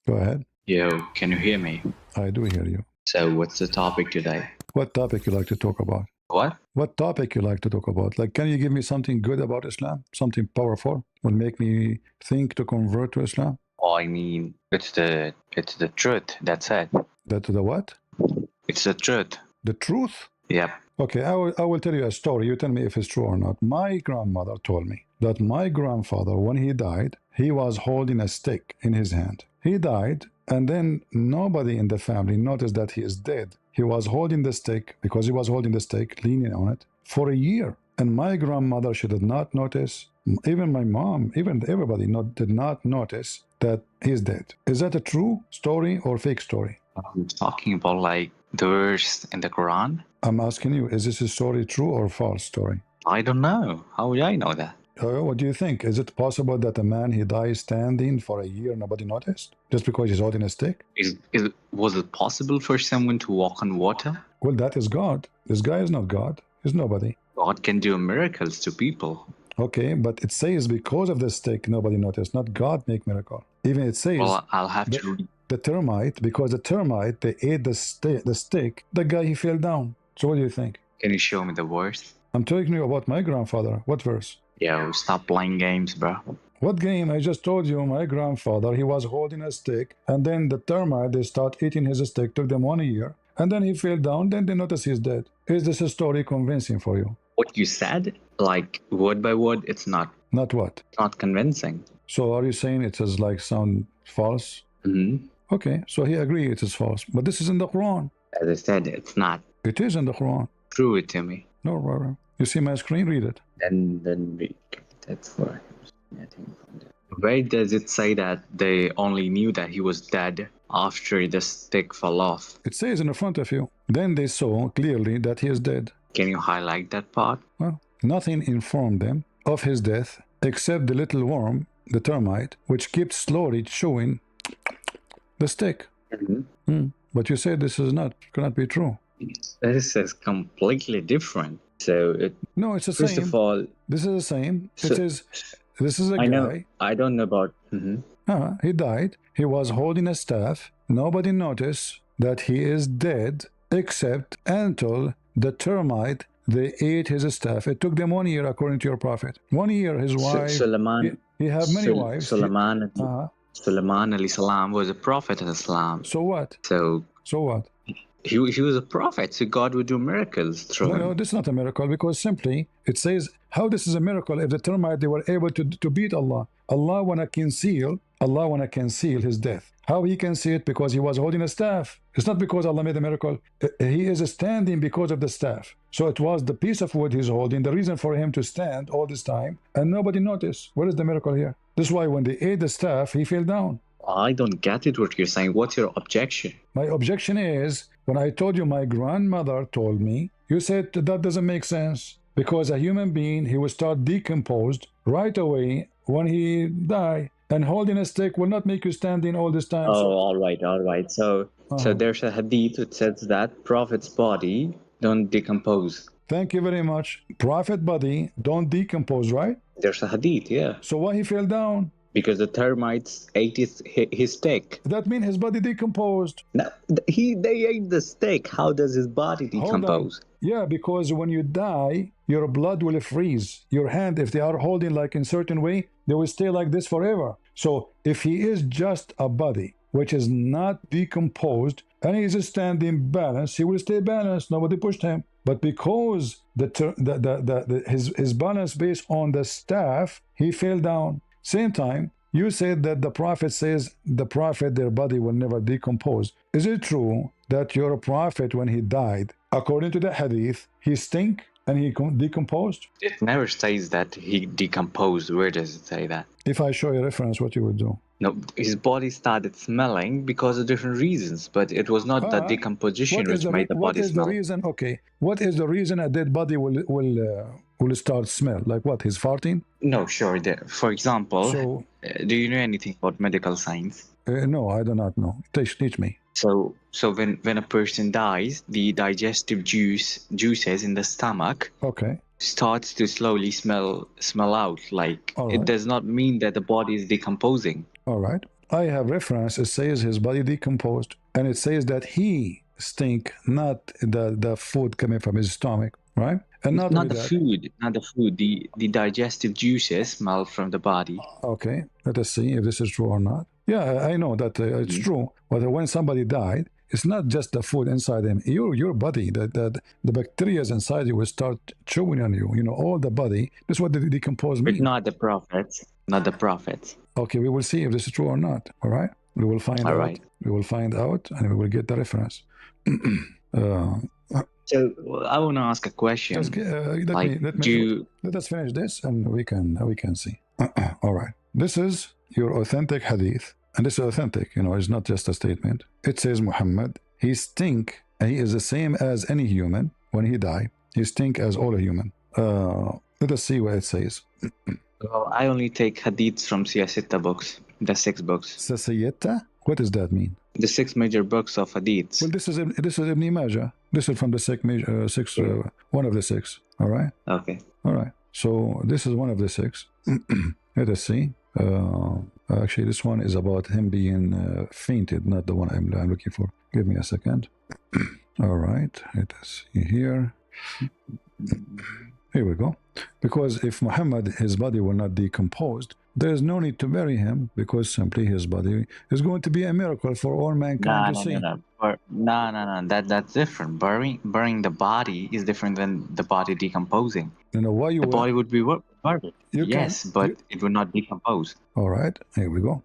Go ahead. Yo, can you hear me? I do hear you. So, what's the topic today? What topic you like to talk about? What? What topic you like to talk about? Like, can you give me something good about Islam? Something powerful will make me think to convert to Islam? Oh, I mean, it's the truth. That's it. That the what? It's the truth. The truth? Yep. Okay, I will tell you a story. You tell me if it's true or not. My grandmother told me that my grandfather, when he died, he was holding a stick in his hand. He died, and then nobody in the family noticed that he is dead. He was holding the stick, because he was holding the stick, leaning on it, for a year. And my grandmother, she did not notice, even my mom, even everybody did not notice that he's dead. Is that a true story or fake story? I'm talking about like the verse in the Quran. I'm asking you, is this a story true or false story? I don't know. How would I know that? What do you think? Is it possible that a man, he dies standing for a year, nobody noticed? Just because he's holding a stick? Was it possible for someone to walk on water? Well, that is God. This guy is not God. He's nobody. God can do miracles to people. Okay, but it says because of the stick, nobody noticed. Not God make miracle. Even it says... Well, I'll have to read. The termite, because the termite, they ate the stick, the guy, he fell down. So what do you think? Can you show me the verse? I'm telling you about my grandfather. What verse? Yo, stop playing games, bro. What game? I just told you my grandfather, he was holding a stick, and then the termite, they start eating his stick, took them 1 year, and then he fell down, then they notice he's dead. Is this a story convincing for you? What you said, like word by word, it's not. Not what? Not convincing. So are you saying it is like sound false? Mm-hmm. Okay, so he agreed it is false. But this is in the Quran. As I said, it's not. It is in the Quran. Prove it to me. No, brother. You see my screen? Read it. Then we that's for where does it say that they only knew that he was dead after the stick fell off? It says in front of you. Then they saw clearly that he is dead. Can you highlight that part? Well, nothing informed them of his death except the little worm, the termite, which kept slowly chewing the stick. Mm-hmm. But you say this is cannot be true. This is completely different. So no, it's the first same. First of all, this is the same. So, it is. This is a I guy. know. I don't know about. He died. He was holding a staff. Nobody noticed that he is dead, except until the termite, they ate his staff. It took them 1 year, according to your prophet. 1 year, his wife. Suleiman. He had many wives. Suleiman alayhi salam was a prophet in Islam. So what? So what? He was a prophet, so God would do miracles through him. No, this is not a miracle, because simply it says, how this is a miracle if the termite, they were able to beat Allah. Allah wanna conceal his death. How he can see it? Because he was holding a staff. It's not because Allah made a miracle. He is standing because of the staff. So it was the piece of wood he's holding, the reason for him to stand all this time, and nobody noticed. What is the miracle here? This is why when they ate the staff, he fell down. I don't get it what you're saying. What's your objection? My objection is, when I told you my grandmother told me, you said that doesn't make sense. Because a human being, he will start decomposed right away when he die. And holding a stick will not make you standing all this time. Oh, all right. So there's a hadith that says that prophet's body don't decompose. Thank you very much. Prophet body don't decompose, right? There's a hadith, yeah. So why he fell down? Because the termites ate his stick. That means his body decomposed. No, they ate the stick. How does his body decompose? Yeah, because when you die, your blood will freeze. Your hand, if they are holding like in certain way, they will stay like this forever. So if he is just a body which is not decomposed and he is standing balanced, he will stay balanced. Nobody pushed him. But because his balance based on the staff, he fell down. Same time, you said that the prophet says their body will never decompose. Is it true that your prophet, when he died, according to the hadith, he stink and he decomposed? It never says that he decomposed. Where does it say that? If I show you a reference, what you would do? No, his body started smelling because of different reasons, but it was not that decomposition which made the body smell. What is the reason? Okay, what is the reason a dead body will start smell? Like what? He's farting? No, sure. For example, do you know anything about medical science? No, I do not know. Teach me. So when a person dies, the digestive juices in the stomach starts to slowly smell out. Like it does not mean that the body is decomposing. All right. I have reference. It says his body decomposed, and it says that he stink, not the food coming from his stomach, right? And not Not only the that. food, not the food. The digestive juices smell from the body. Okay, let us see if this is true or not. Yeah, I know that it's true. But when somebody died, it's not just the food inside him. Your body, the bacteria inside you will start chewing on you. You know, all the body. That's what the decompose But means. not the prophets. Not the prophets. Okay, we will see if this is true or not. All right, we will find All out. right. We will find out, and we will get the reference. So I want to ask a question. Just Like, let us finish this, and we can see. All right, this is your authentic hadith, and this is authentic. You know, it's not just a statement. It says Muhammad, he stink. He is the same as any human when he die. He stink as all a human. Let us see what it says. Well, I only take hadiths from Siyasita books, the 6 books. Sasiyetta? What does that mean? The 6 major books of hadiths. Well, this is Ibn Majah. This is from the one of the 6. All right. Okay. All right. So this is one of the 6. Let us see. Actually, this one is about him being fainted, not the one I'm looking for. Give me a second. All right. Let us see here. Here we go. Because if Muhammad, his body will not decompose, there is no need to bury him, because simply his body is going to be a miracle for all mankind to see. No. That's different. Burying the body is different than the body decomposing. You know why the body would be buried. Yes, but it would not decompose. All right. Here we go.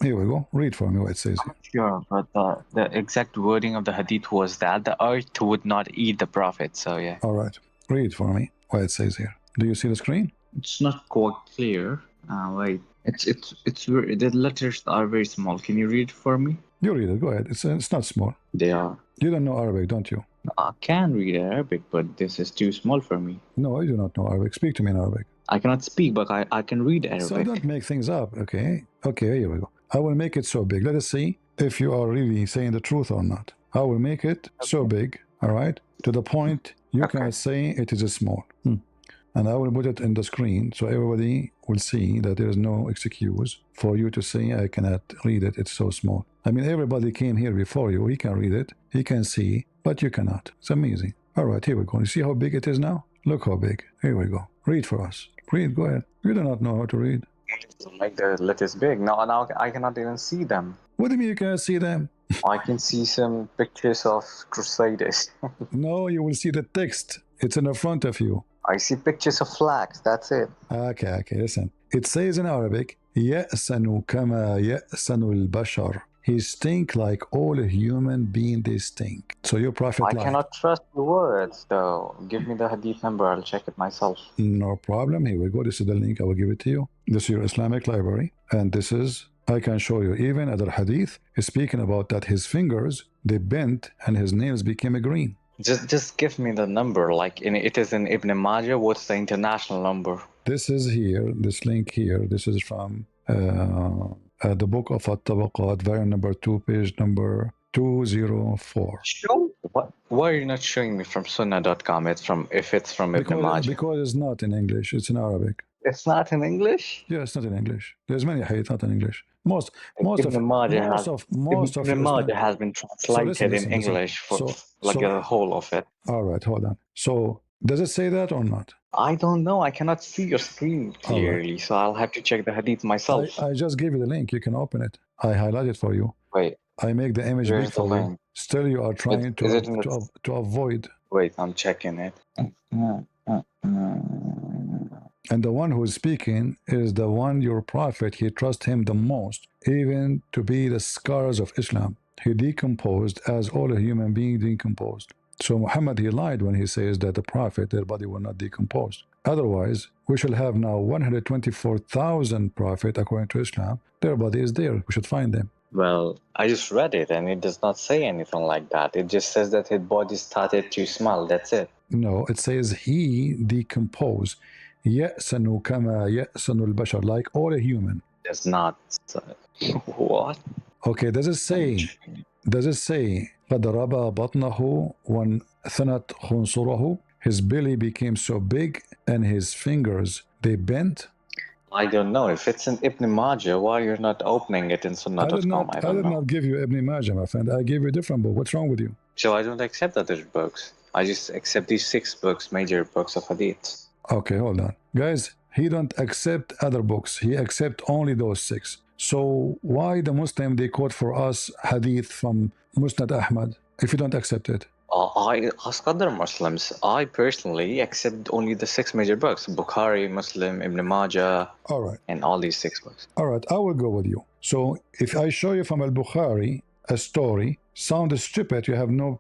Here we go. Read for me what it says. I'm sure, but the exact wording of the hadith was that the earth would not eat the prophet. So yeah. All right. Read for me what it says here. Do you see the screen? It's not quite clear. Wait. The letters are very small. Can you read it for me? You read it. Go ahead. It's not small. They are. You don't know Arabic, don't you? I can read Arabic, but this is too small for me. No, you do not know Arabic. Speak to me in Arabic. I cannot speak, but I can read Arabic. So don't make things up, okay? Okay, here we go. I will make it so big. Let us see if you are really saying the truth or not. I will make it so big, all right, to the point you can say it is small. And I will put it in the screen so everybody will see that there is no excuse for you to say I cannot read it, it's so small. I mean, everybody came here before you, he can read it, he can see, but you cannot. It's amazing. All right, here we go. You see how big it is now? Look how big. Here we go. Read for us. Read, go ahead. You do not know how to read. Make the letters big. Now I cannot even see them. What do you mean you cannot see them? I can see some pictures of crusaders. No, you will see the text. It's in the front of you. I see pictures of flags. That's it. Okay, listen. It says in Arabic, يَأْسَنُ كَمَا يَأْسَنُ الْبَشَرِ. He stink like all human beings, they stink. So your prophet lied. I cannot trust the words, though. Give me the hadith number. I'll check it myself. No problem. Here we go. This is the link. I will give it to you. This is your Islamic library. And this is, I can show you, even other hadith is speaking about that his fingers, they bent and his nails became green. Just give me the number. Like it is in Ibn Majah. What's the international number? This is here. This link here. This is from the book of At-Tabaqat, volume number 2, page number 204. Show what? Why are you not showing me from Sunnah.com? It's from Ibn Majah. Because it's not in English. It's in Arabic. It's not in English? Yeah, it's not in English. There's many hadith not in English. Most Ibn Majah has been translated in English for the whole of it. All right, hold on. So does it say that or not? I don't know. I cannot see your screen clearly, so I'll have to check the hadith myself. I just gave you the link. You can open it. I highlight it for you. Wait. I make the image big for you. Still, you are trying to avoid. Wait, I'm checking it. And the one who is speaking is the one, your prophet, he trusts him the most, even to be the scars of Islam. He decomposed as all a human being decomposed. So Muhammad, he lied when he says that the prophet, their body will not decompose. Otherwise, we shall have now 124,000 prophets according to Islam. Their body is there. We should find them. Well, I just read it and it does not say anything like that. It just says that his body started to smell. That's it. No, it says he decomposed. يَأْسَنُ كَمَا يَأْسَنُ الْبَشَرِ, like all a human. Does not. What? Okay, does it say قَدْ رَبَى بَطْنَهُ وَانْثَنَتْ خُنْصُرَهُ? His belly became so big and his fingers, they bent? I don't know. If it's in Ibn Majah, why you're not opening it in Sunnah.com? I I don't did know. not give you Ibn Majah, my friend. I gave you a different book. What's wrong with you? So I don't accept other books. I just accept these 6 books, major books of hadith. Okay, hold on. Guys, he don't accept other books. He accept only those 6. So why the Muslim, they quote for us hadith from Musnad Ahmad if you don't accept it? I ask other Muslims. I personally accept only the 6 major books: Bukhari, Muslim, Ibn Majah, All right. and all these 6 books. All right, I will go with you. So if I show you from Al-Bukhari a story, sound stupid, you have no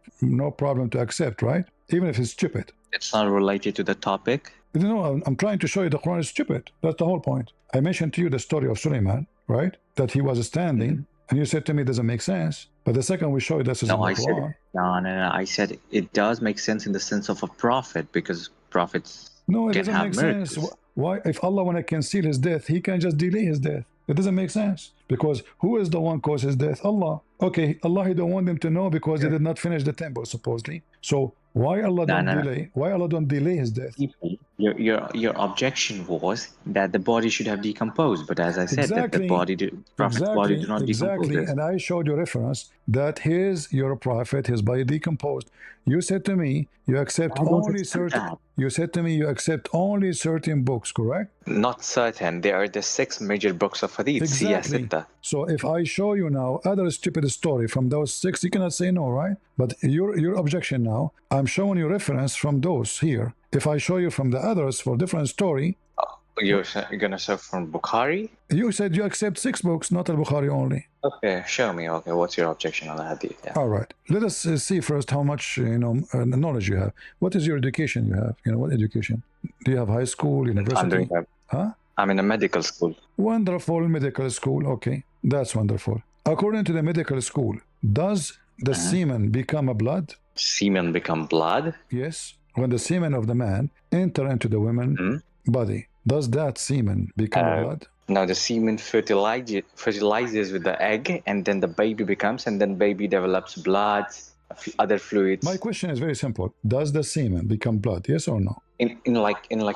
problem to accept, right? Even if it's stupid. It's not related to the topic. No, I'm trying to show you the Quran is stupid. That's the whole point. I mentioned to you the story of Sulaiman, right? That he was standing, and you said to me it doesn't make sense. But the second we show you this is in the Quran. No. I said it does make sense in the sense of a prophet, because prophets No, it can doesn't have make miracles. sense. Why, if Allah want to conceal his death, he can just delay his death. It doesn't make sense. Because who is the one cause his death? Allah. Okay, Allah, he don't want them to know because they did not finish the temple, supposedly. So why Allah don't delay? Why Allah don't delay his death? Your objection was that the body should have decomposed, but as I said, that the prophet's body did not decompose. And I showed you reference that your prophet, his body decomposed. You said to me, you accept only certain. You said to me, you accept only certain books, correct? Not certain. They are the 6 major books of hadith. Exactly. So if I show you now other stupid story from those 6, you cannot say no, right? But your objection now, I'm showing you reference from those here. If I show you from the others for different story, you're gonna show from Bukhari? You said you accept 6 books, not al-Bukhari only. Okay, show me. Okay, what's your objection on the hadith? Yeah. All right. Let us see first how much knowledge you have. What is your education you have? What education? Do you have high school, university? I'm in a medical school. Wonderful, medical school. Okay, that's wonderful. According to the medical school, does the semen become a blood? Semen become blood? Yes. When the semen of the man enter into the woman's body, does that semen become blood? No, the semen fertilizes with the egg, and then the baby becomes, and then baby develops blood, other fluids. My question is very simple. Does the semen become blood? Yes or no? In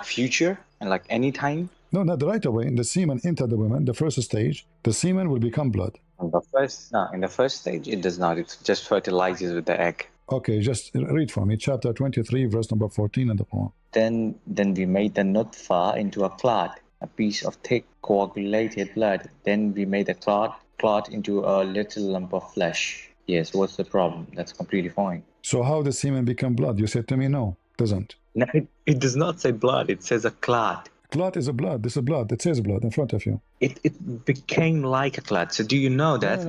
future, and like any time? No, not right away. The semen enter the woman, the first stage, the semen will become blood. In the first stage, it does not. It just fertilizes with the egg. Okay, just read for me. Chapter 23, verse number 14 in the Quran. Then we made the nutfa into a clot, a piece of thick coagulated blood. Then we made the clot into a little lump of flesh. Yes, what's the problem? That's completely fine. So how does semen become blood? You said to me no, doesn't. No, it does not say blood. It says a clot. Clot is a blood. This is blood. It says blood in front of you. It became like a clot. So do you know that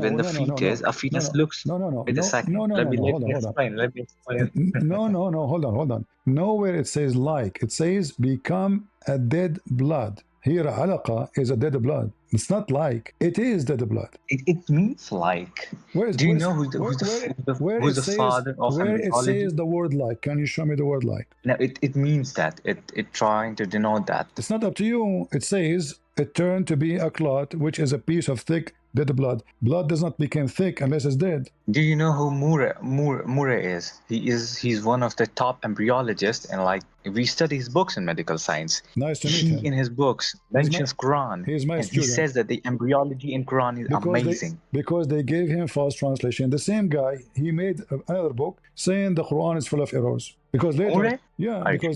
a fetus looks... Wait a second. Let me explain. No, hold on. Nowhere it says like. It says become a dead blood. Here, alaqa is a dead blood. It's not like. It is dead blood. It means like. Do you know who's the father of where it mythology? says the word like? Can you show me the word like? No, it means that. It trying to denote that. It's not up to you. It says it turned to be a clot, which is a piece of thick dead blood. Blood does not become thick unless it's dead. Do you know who Murray is? He's one of the top embryologists, and like we study his books in medical science. Nice to meet him. He in his books mentions Quran. He's my student. He says that the embryology in Quran is amazing. Because they gave him false translation. The same guy, he made another book saying the Quran is full of errors. Because later, you can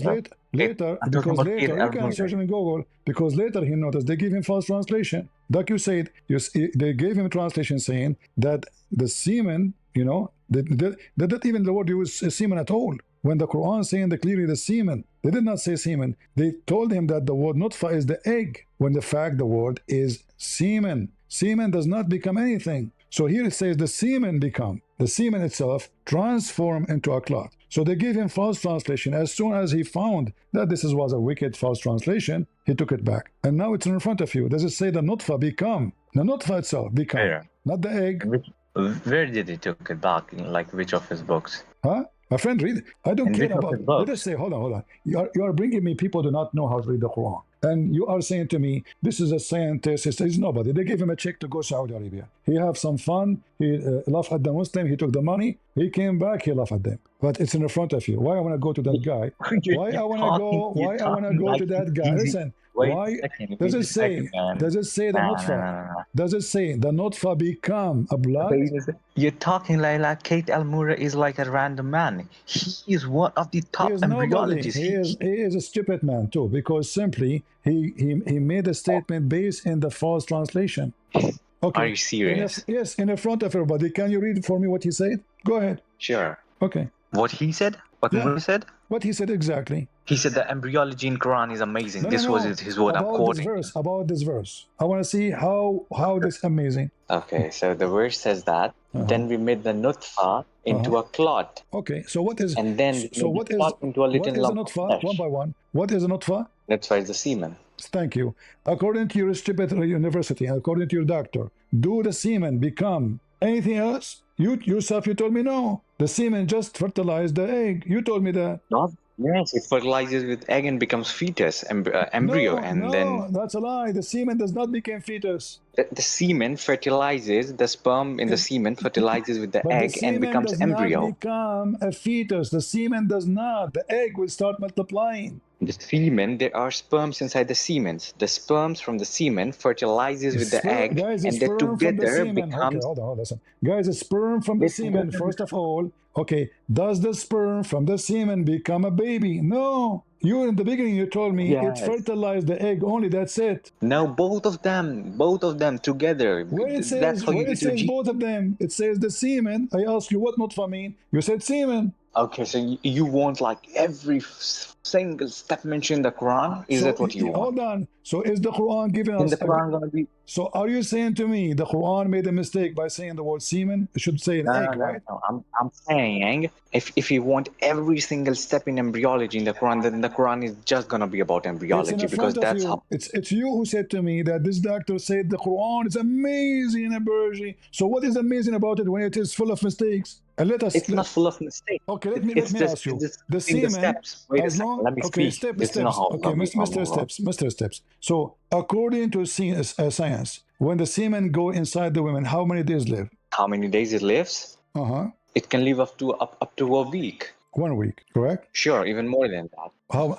search him in Google. Because later he noticed they gave him false translation. Like you said, they gave him a translation saying that the semen, they didn't even the word use semen at all. When the Quran saying clearly the semen, they did not say semen. They told him that the word nutfa is the egg, when the fact the word is semen. Semen does not become anything. So here it says the semen itself transform into a clot. So they gave him false translation. As soon as he found that this was a wicked false translation, he took it back. And now it's in front of you. Does it say the nutfa become? The nutfa itself become, not the egg. Where did he took it back? In like which of his books? Huh? My friend, read. I don't care about. Let us say, hold on. You are bringing me people do not know how to read the Quran, and you are saying to me, this is a scientist. He's nobody. They gave him a check to go Saudi Arabia. He have some fun. He laughed at the Muslim. He took the money. He came back. He laughed at them. But it's in front of you. Why I want to go to that guy? Why I want to go to that guy? Listen. Wait Why a second. does Wait it a second, say? man. Does it say the Nah, nah, nutfa? nah, nah, nah. Does it say the nutfa become a blood? Wait a second. You're talking like Kate Almura is like a random man. He is one of the He top is nobody. embryologists. He is a stupid man too, because simply he made a statement based in the false translation. Are Okay. you serious? Yes, in the front of everybody. Can you read for me what he said? Go ahead. Sure. Okay. What he said? What Yeah. Moore said? What he said exactly. He said the embryology in Quran is amazing. No, no, This was no. his word I'm About this quoting. verse. About this verse. I want to see how this amazing. Okay, so the verse says that then we made the nutfa into a clot, Okay. So what is? and then we So made what the is? clot into a What little is a lump of nutfa? One flesh. by one. What is a nutfa? That's why it's the semen. Thank you. According to your stupid university, according to your doctor, do the semen become anything else? You yourself, you told me no. The semen just fertilized the egg. You told me that. Not yes, it fertilizes with egg and becomes fetus, embryo, No, and no, then that's a lie. The semen does not become fetus. the semen fertilizes, the sperm in the semen fertilizes with the But the egg and semen becomes does not embryo. become a fetus. The semen does not. The egg will start multiplying. The semen, there are sperms inside the semen. The sperms from the semen fertilizes with the egg, Guys, a and they sperm from the together semen. Okay, becomes. hold on, listen. Guys, a sperm from the They semen, together first of all. Okay, does the sperm from the semen become a baby? No. You, in the beginning, you told me it Yes. fertilized the egg only. That's it. No, both of them together. Where it That's says, how you where it get your says G. both of them, it says the semen. I asked you what nutfa mean. You said semen. Okay, so you want like every single step mentioned in the Quran? Is that what you want? Hold on. So is the Quran giving In us? the Quran gonna be So are you saying to me the Quran made a mistake by saying the word semen? It should say an egg, right? no. I'm saying if you want every single step in embryology in the Quran, then the Quran is just gonna be about It's in embryology the because front of that's you. how. It's you who said to me that this doctor said the Quran is amazing in biology. So what is amazing about it when it is full of mistakes? And It's not full of mistakes. Okay, let It's me just ask you. it's The just in the semen, steps. Wait a as second. long Let me okay, speak. It's not steps. how Okay, Mr. Steps. So according to science, when the semen go inside the women, how many days live? How many days it lives? It can live up to a week. 1 week, correct? Sure, even more than that. How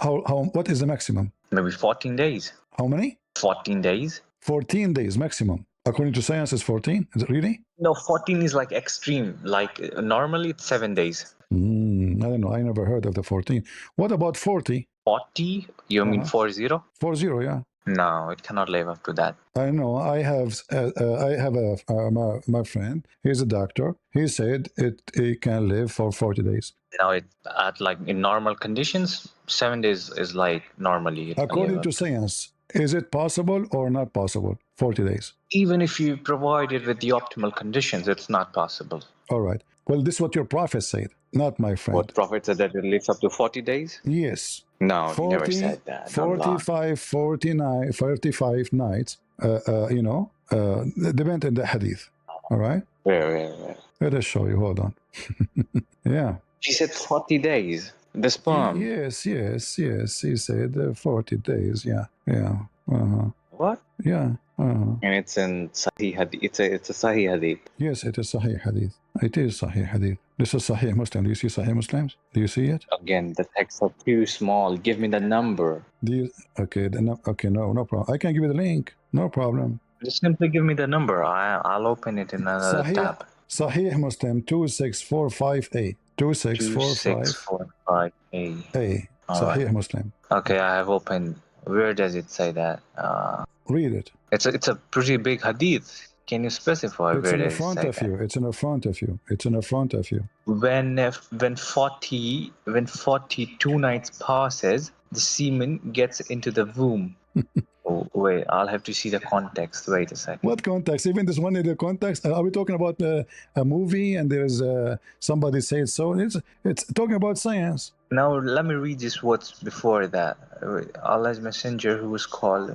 what is the maximum? Maybe 14 days. How many? 14 days? 14 days maximum. According to science, is 14. Is it really? No, 14 is like extreme. Like normally it's 7 days. I don't know. I never heard of the 14. What about 40? 40? You mean 40? 40, yeah. No, it cannot live up to that. I know. I have my friend. He's a doctor. He said it can live for 40 days. Now it at like in normal conditions, 7 days is like normally. According to science, is it possible or not possible? 40 days. Even if you provide it with the optimal conditions, it's not possible. All right. Well, this is what your prophet said, not my friend. What prophet said that it lives up to 40 days? Yes. No, 40, he never said that. 45, 49, 35 nights, depend on the hadith. All right? Where? Let us show you. Hold on. Yeah. She said 40 days. The sperm. Yes. He said 40 days. Yeah. What? Yeah. And it's in Sahih Hadith. It's a Sahih Hadith. Yes, it is Sahih Hadith. It is Sahih Hadith. This is Sahih Muslim. Do you see Sahih Muslims? Do you see it? Again, the texts are too small. Give me the number. Do you? Okay. Okay. No problem. I can give you the link. No problem. Just simply give me the number. I'll open it in another tab. Sahih Muslim 26458. 26458. A. Sahih Muslim. Okay, I have opened. Where does it say that? Read it. It's a pretty big hadith. Can you specify where it is? It's in the front of you. It's in the front of you. When 42 nights passes, the semen gets into the womb. Oh, wait, I'll have to see the context. Wait a second. What context? Even this one in the context? Are we talking about a movie and there's somebody said so? It's talking about science. Now, let me read just what's before that. Allah's messenger who was called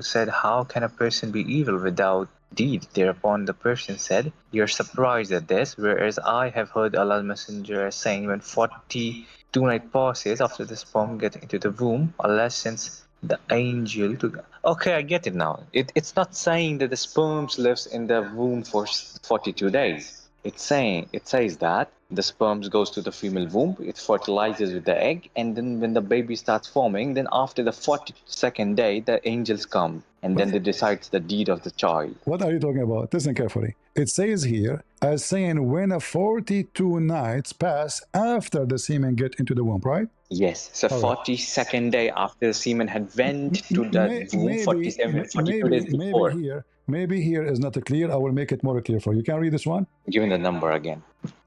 said, how can a person be evil without deed? Thereupon the person said, you're surprised at this, whereas I have heard Allah's messenger saying when 42 night passes after the sperm gets into the womb, Allah sends the angel to... Okay, I get it now. It's not saying that the sperm lives in the womb for 42 days. It says that the sperms goes to the female womb, it fertilizes with the egg, and then when the baby starts forming, then after the 42nd day, the angels come, and then they decide the deed of the child. What are you talking about? Listen carefully. It says here, as saying when a 42 nights pass after the semen get into the womb, right? Yes, so 42nd day after the semen had went to the womb, 42 days before. Maybe here is not clear. I will make it more clear for you. You can read this one? Give me the number again.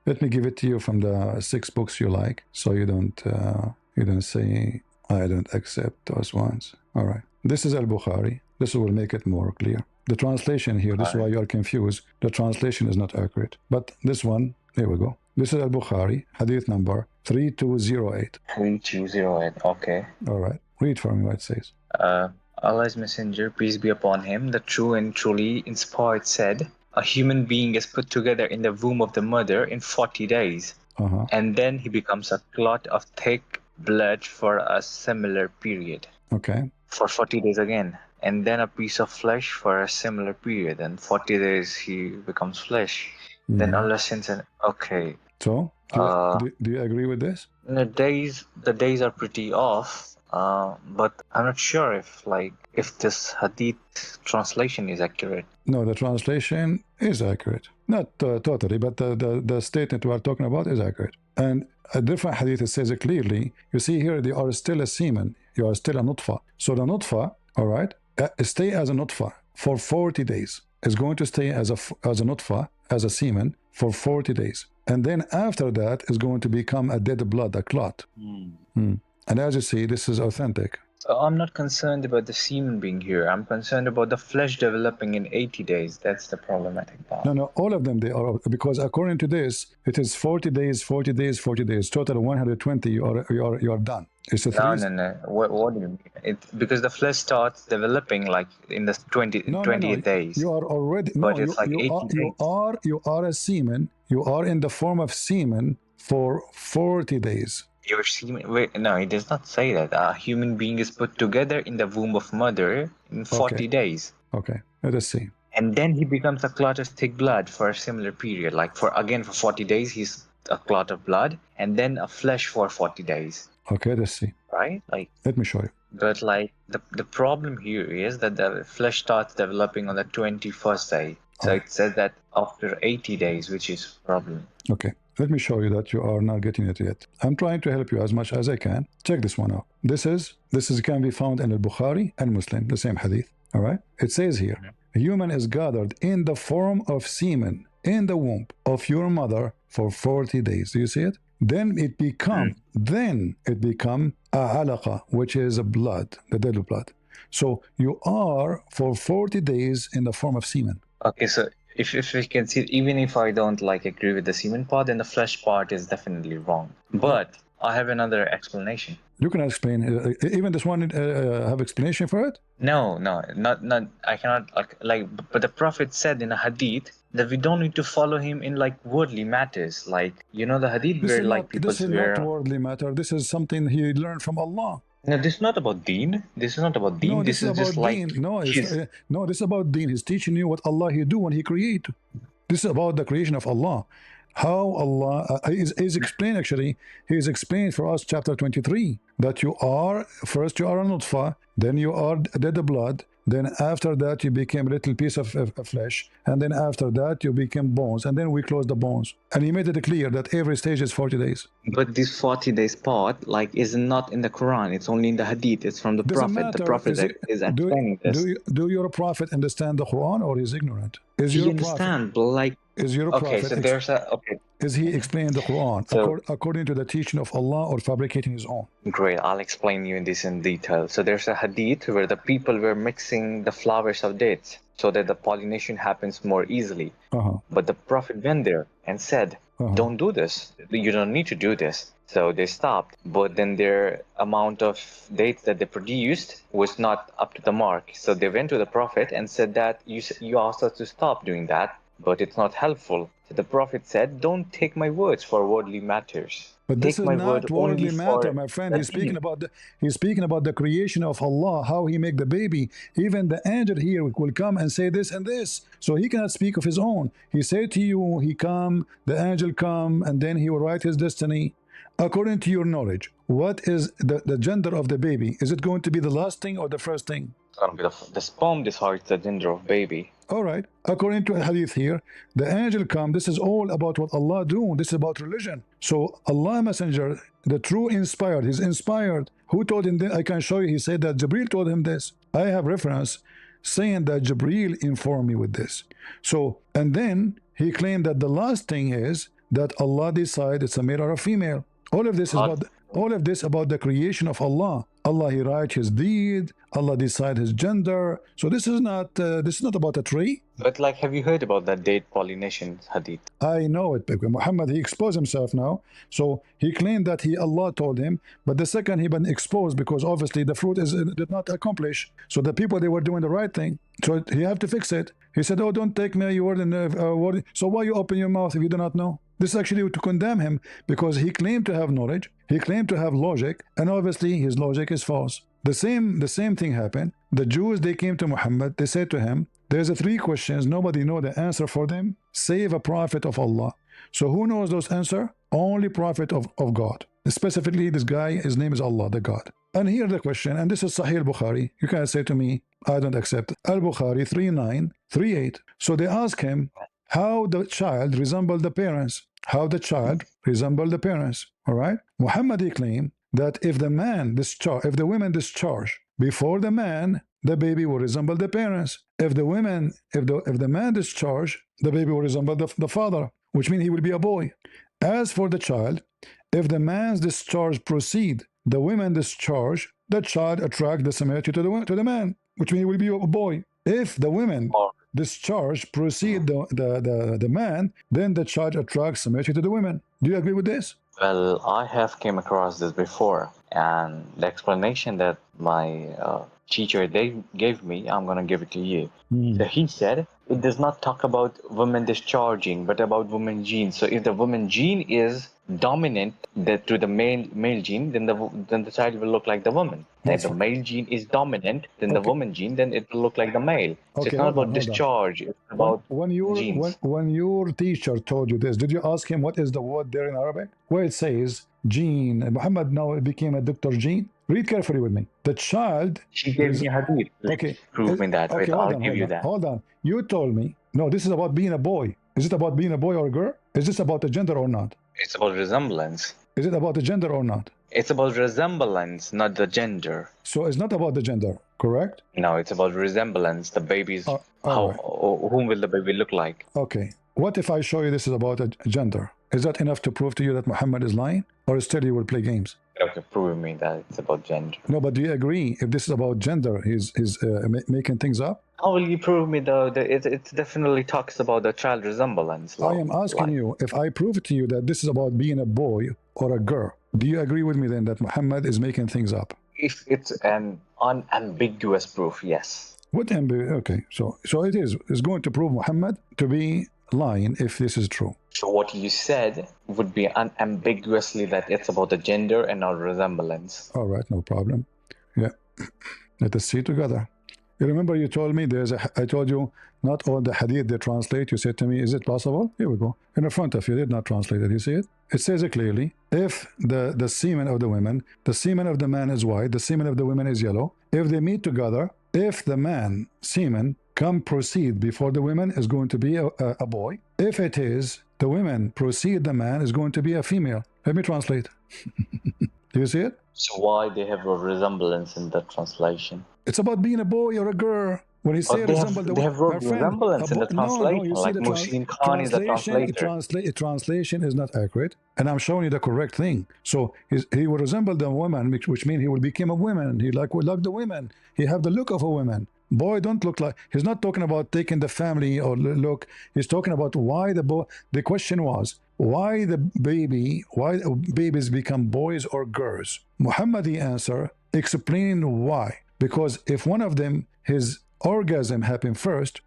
Let me give it to you from the 6 books you like, so you don't say I don't accept those ones. All right. This is Al-Bukhari. This will make it more clear. The translation here, this is why you are confused. The translation is not accurate. But this one, here we go. This is Al-Bukhari, hadith number 3208. 3208, okay. All right. Read for me what it says. Allah's Messenger, peace be upon him, the true and truly inspired said, a human being is put together in the womb of the mother in 40 days. And then he becomes a clot of thick blood for a similar period. Okay. For 40 days again. And then a piece of flesh for a similar period. And 40 days he becomes flesh. Then Allah sends an... Okay. So, do you agree with this? The days are pretty off. But I'm not sure if this hadith translation is accurate. No, the translation is accurate. Not totally, but the statement we are talking about is accurate. And a different hadith, it says it clearly. You see here, they are still a semen. You are still a nutfa. So the nutfa, all right, stay as a nutfa for 40 days. It's going to stay as a nutfa, as a semen, for 40 days. And then after that, it's going to become a dead blood, a clot. And as you see, this is authentic. So I'm not concerned about the semen being here. I'm concerned about the flesh developing in 80 days. That's the problematic part. No, all of them, they are, because according to this, it is 40 days, 40 days, 40 days, total 120, you are done. It's a no. What do you mean? Because the flesh starts developing like in the 20th days. You are already, but it's like 80 days. You are a semen, you are in the form of semen for 40 days. Your semen, wait, no, it does not say that. A human being is put together in the womb of mother in 40 days. Okay, let us see. And then he becomes a clot of thick blood for a similar period. Like for 40 days, he's a clot of blood, and then a flesh for 40 days. Okay, let's see. Right? Let me show you. But the problem here is that the flesh starts developing on the 21st day. So it says that after 80 days, which is a problem. Okay. Let me show you that you are not getting it yet. I'm trying to help you as much as I can. Check this one out. This can be found in Al-Bukhari and Muslim, the same hadith. All right? It says here, a human is gathered in the form of semen in the womb of your mother for 40 days. Do you see it? Then it become a alaqa, which is a blood, the dead blood. So you are for 40 days in the form of semen. Okay, so if we can see, even if I don't agree with the semen part, then the flesh part is definitely wrong. But I have another explanation. You can explain. Even this one have explanation for it? No, not. I cannot But the Prophet said in a hadith that we don't need to follow him in worldly matters. The hadith this where people this is not worldly matter. This is something he learned from Allah. No, this is not about deen. This is not about deen. No, this is just deen. No, this is about deen. He's teaching you what Allah he do when he create. This is about the creation of Allah. How Allah is explained actually. He is explained for us chapter 23 that first you are a nutfa, then you are dead blood, then after that you became a little piece of flesh, and then after that you became bones, and then we close the bones. And he made it clear that every stage is 40 days. But this 40 days part is not in the Quran. It's only in the hadith. It's from the Prophet. The Prophet is explaining this. Do your Prophet understand the Quran, or is ignorant? He understand, but is your Prophet? So there's Is he explaining the Quran according to the teaching of Allah, or fabricating his own? Great, I'll explain you this in detail. So there's a hadith where the people were mixing the flowers of dates so that the pollination happens more easily. But the Prophet went there and said, don't do this. You don't need to do this. So they stopped. But then their amount of dates that they produced was not up to the mark. So they went to the Prophet and said that you asked us to stop doing that. but it's not helpful. So the Prophet said, don't take my words for worldly matters. But this Take is my word not only worldly matter, for my friend. the deen. He's speaking about the creation of Allah, how He make the baby. Even the angel here will come and say this and this. So he cannot speak of his own. He said to you, he come, the angel come, and then he will write his destiny. According to your knowledge, what is the gender of the baby? Is it going to be the last thing or the first thing? It's gonna be the sperm decides the gender of baby. All right. According to a hadith here, the angel come. This is all about what Allah do. This is about religion. So Allah Messenger, the true inspired, he's inspired. Who told him that? I can show you. He said that Jibril told him this. I have reference saying that Jibril informed me with this. So, and then he claimed that the last thing is that Allah decide it's a male or a female. All of this is about the creation of Allah. Allah, He write His deed. Allah decide His gender. So this is not about a tree. But like, have you heard about that date pollination hadith? I know it. Muhammad, he exposed himself now. So he claimed that Allah told him, but the second he been exposed because obviously the fruit did not accomplish. So the people, they were doing the right thing. So he have to fix it. He said, "Oh, don't take my word and word. So why you open your mouth if you do not know?" This is actually to condemn him because he claimed to have knowledge, he claimed to have logic, and obviously his logic is false. The same thing happened. The Jews, they came to Muhammad, they said to him, there's three questions, nobody know the answer for them, save a prophet of Allah. So who knows those answers? Only prophet of God. Specifically, this guy, his name is Allah, the God. And here the question, and this is Sahih Bukhari. You can say to me, I don't accept. Al-Bukhari 3938. So they ask him, how the child resembled the parents. How the child resembled the parents. All right. Muhammad claimed that if the women discharge before the man, the baby will resemble the parents. If the man discharge, the baby will resemble the father, which means he will be a boy. As for the child, if the man's discharge proceed, the women discharge, the child attract the similarity to the man, which means he will be a boy. If the women discharge proceed the man, then the child attracts similarity to the women. Do you agree with this? Well, I have came across this before, and the explanation that my teacher they gave me, I'm gonna give it to you. So he said it does not talk about women discharging, but about woman gene. So if the woman gene is dominant to the male gene, then the child will look like the woman. And if the male gene is dominant, then the woman gene, then it will look like the male. So it's not about discharge; it's about genes. When your teacher told you this, did you ask him what is the word there in Arabic? Where it says gene. Muhammad now became a Dr. Gene. Read carefully with me. The child. She gave me hadith. Okay. Prove me that. Okay, I'll give you that. Hold on. You told me. No, this is about being a boy. Is it about being a boy or a girl? Is this about the gender or not? It's about resemblance. Is it about the gender or not? It's about resemblance, not the gender. So it's not about the gender, correct? No, it's about resemblance. The baby's whom will the baby look like? Okay. What if I show you this is about a gender? Is that enough to prove to you that Muhammad is lying? Or still you will play games? Okay, prove me that it's about gender. No, but do you agree if this is about gender, he's making things up? How will you prove me though? It definitely talks about the child resemblance. I am asking you, if I prove to you that this is about being a boy or a girl, do you agree with me then that Muhammad is making things up? If it's an unambiguous proof, yes. What okay, so it is. It's going to prove Muhammad to be lying if this is true. So what you said would be unambiguously that it's about the gender and not resemblance. All right, no problem. Yeah, let us see together. You remember you told me I told you not all the hadith they translate. You said to me, is it possible? Here we go. In the front of you, did not translate it. You see it? It says it clearly. If the semen of the women, the semen of the man is white, the semen of the women is yellow. If they meet together, if the man semen proceed before the women, is going to be a boy. If it is the women proceed the man, is going to be a female. Let me translate. Do you see it? So why they have a resemblance in the translation? It's about being a boy or a girl. When you say resemble they have resemblance in the translation. You see, like Muhsin Khan is the translator. Translation is not accurate, and I'm showing you the correct thing. So he will resemble the woman, which means he will become a woman. He will like the women. He have the look of a woman. Boy don't look like. He's not talking about taking the family or look. He's talking about why the boy. The question was why babies become boys or girls. Muhammadi answer explained why. Because if one of them, his orgasm happened first,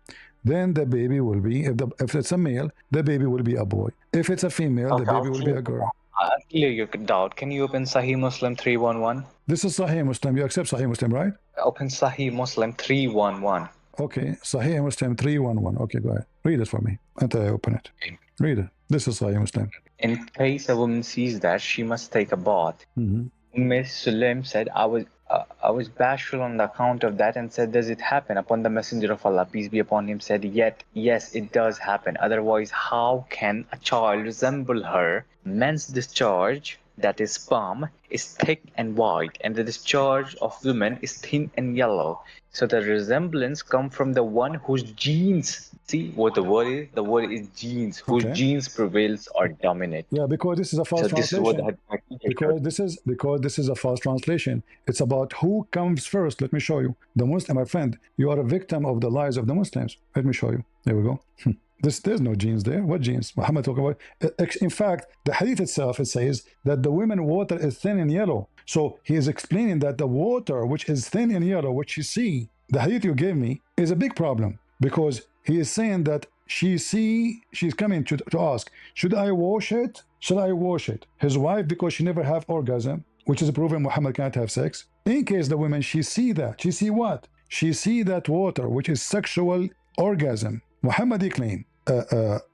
then the baby will be, if it's a male, the baby will be a boy. If it's a female, the baby will be a girl. I'll clear your doubt. Can you open Sahih Muslim 311? This is Sahih Muslim. You accept Sahih Muslim, right? Open Sahih Muslim 311. Okay, Sahih Muslim 311. Okay, go ahead. Read it for me until I open it. Read it. This is Sahih Muslim. In case a woman sees that, she must take a bath. Miss Sulaim said, I was bashful on the account of that and said, does it happen? Upon the Messenger of Allah, peace be upon him, said, yet, yes, it does happen. Otherwise, how can a child resemble her? Men's discharge, that is sperm, is thick and white, and the discharge of women is thin and yellow. So the resemblance comes from the one whose genes, see what the word is? The word is genes, whose genes prevails or dominate. Yeah, because this is a false translation. Because this is a false translation. It's about who comes first. Let me show you. The Muslim, my friend, you are a victim of the lies of the Muslims. Let me show you. There we go. There's no genes there. What genes? Muhammad talking about. In fact, the hadith itself, it says that the women water is thin and yellow. So he is explaining that the water which is thin and yellow, which you see, the hadith you gave me, is a big problem, because he is saying that she's coming to ask, should I wash it? Should I wash it? His wife, because she never have orgasm, which is proven Muhammad can't have sex. In case the women, she see that. She see what? She see that water, which is sexual orgasm. Muhammad claim.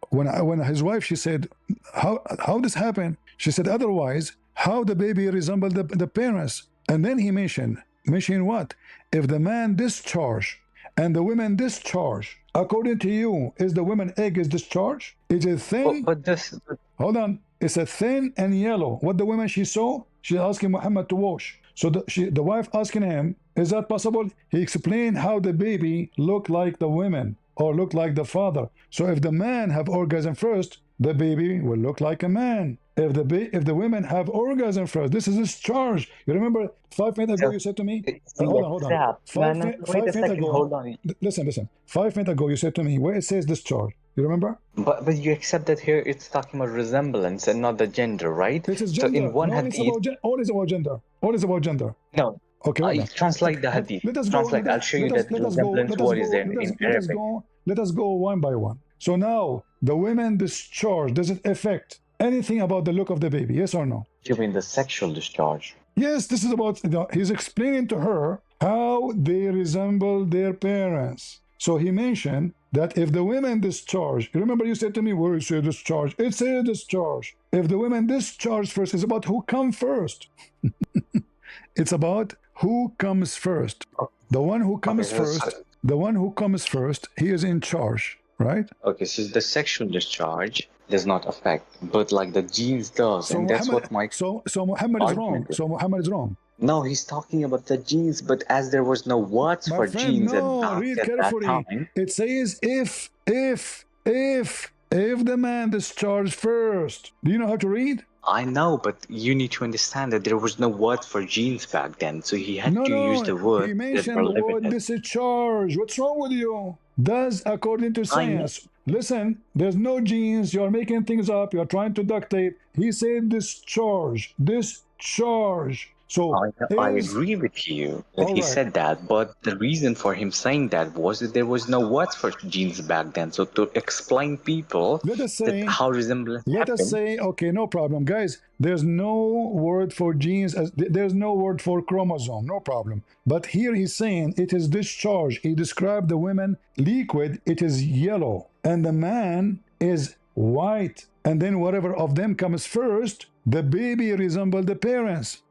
When his wife, she said, how this happened? She said, otherwise, how the baby resembled the parents? And then he mentioned what? If the man discharge and the women discharge, according to you, is the woman egg is discharged? Is it thin? Hold on. It's a thin and yellow. What the woman she saw, she's asking Muhammad to wash. So the wife asking him, is that possible? He explained how the baby looked like the women or look like the father. So if the man have orgasm first, the baby will look like a man. If the women have orgasm first, this is discharge. You remember 5 minutes ago you said to me, hold on. 5 minutes ago, hold on. Listen. 5 minutes ago you said to me where it says discharge. You remember? But you accept that here it's talking about resemblance and not the gender, right? This is gender. So in one hadith, all is about gender. All is about gender. No. Okay. Translate the hadith. I'll show you that resemblance word is there in Arabic. Let us go one by one. So now the women discharge, does it affect anything about the look of the baby? Yes or no? You mean the sexual discharge? Yes, this is about, he's explaining to her how they resemble their parents. So he mentioned that if the women discharge, remember you said to me, where is it discharge? It's a discharge. If the women discharge first, it's about who comes first. It's about who comes first. The one who comes first, he is in charge, right? Okay, so the sexual discharge does not affect, but like the genes does, so and that's what my so Muhammad is wrong. So Muhammad is wrong. No, he's talking about the genes, but as there was no words for genes at that time. It says if the man discharged first. Do you know how to read? I know, but you need to understand that there was no word for genes back then, so he had to use the word. He mentioned the word discharge. What's wrong with you? Does according to science. Listen, there's no genes. You're making things up. You're trying to duct tape. He said discharge. So I agree with you that he said that, but the reason for him saying that was that there was no words for genes back then. So to explain people how resemblance let us say, okay, no problem, guys. There's no word for genes. There's no word for chromosome. No problem. But here he's saying it is discharge. He described the women liquid. It is yellow, and the man is white. And then whatever of them comes first, the baby resembles the parents.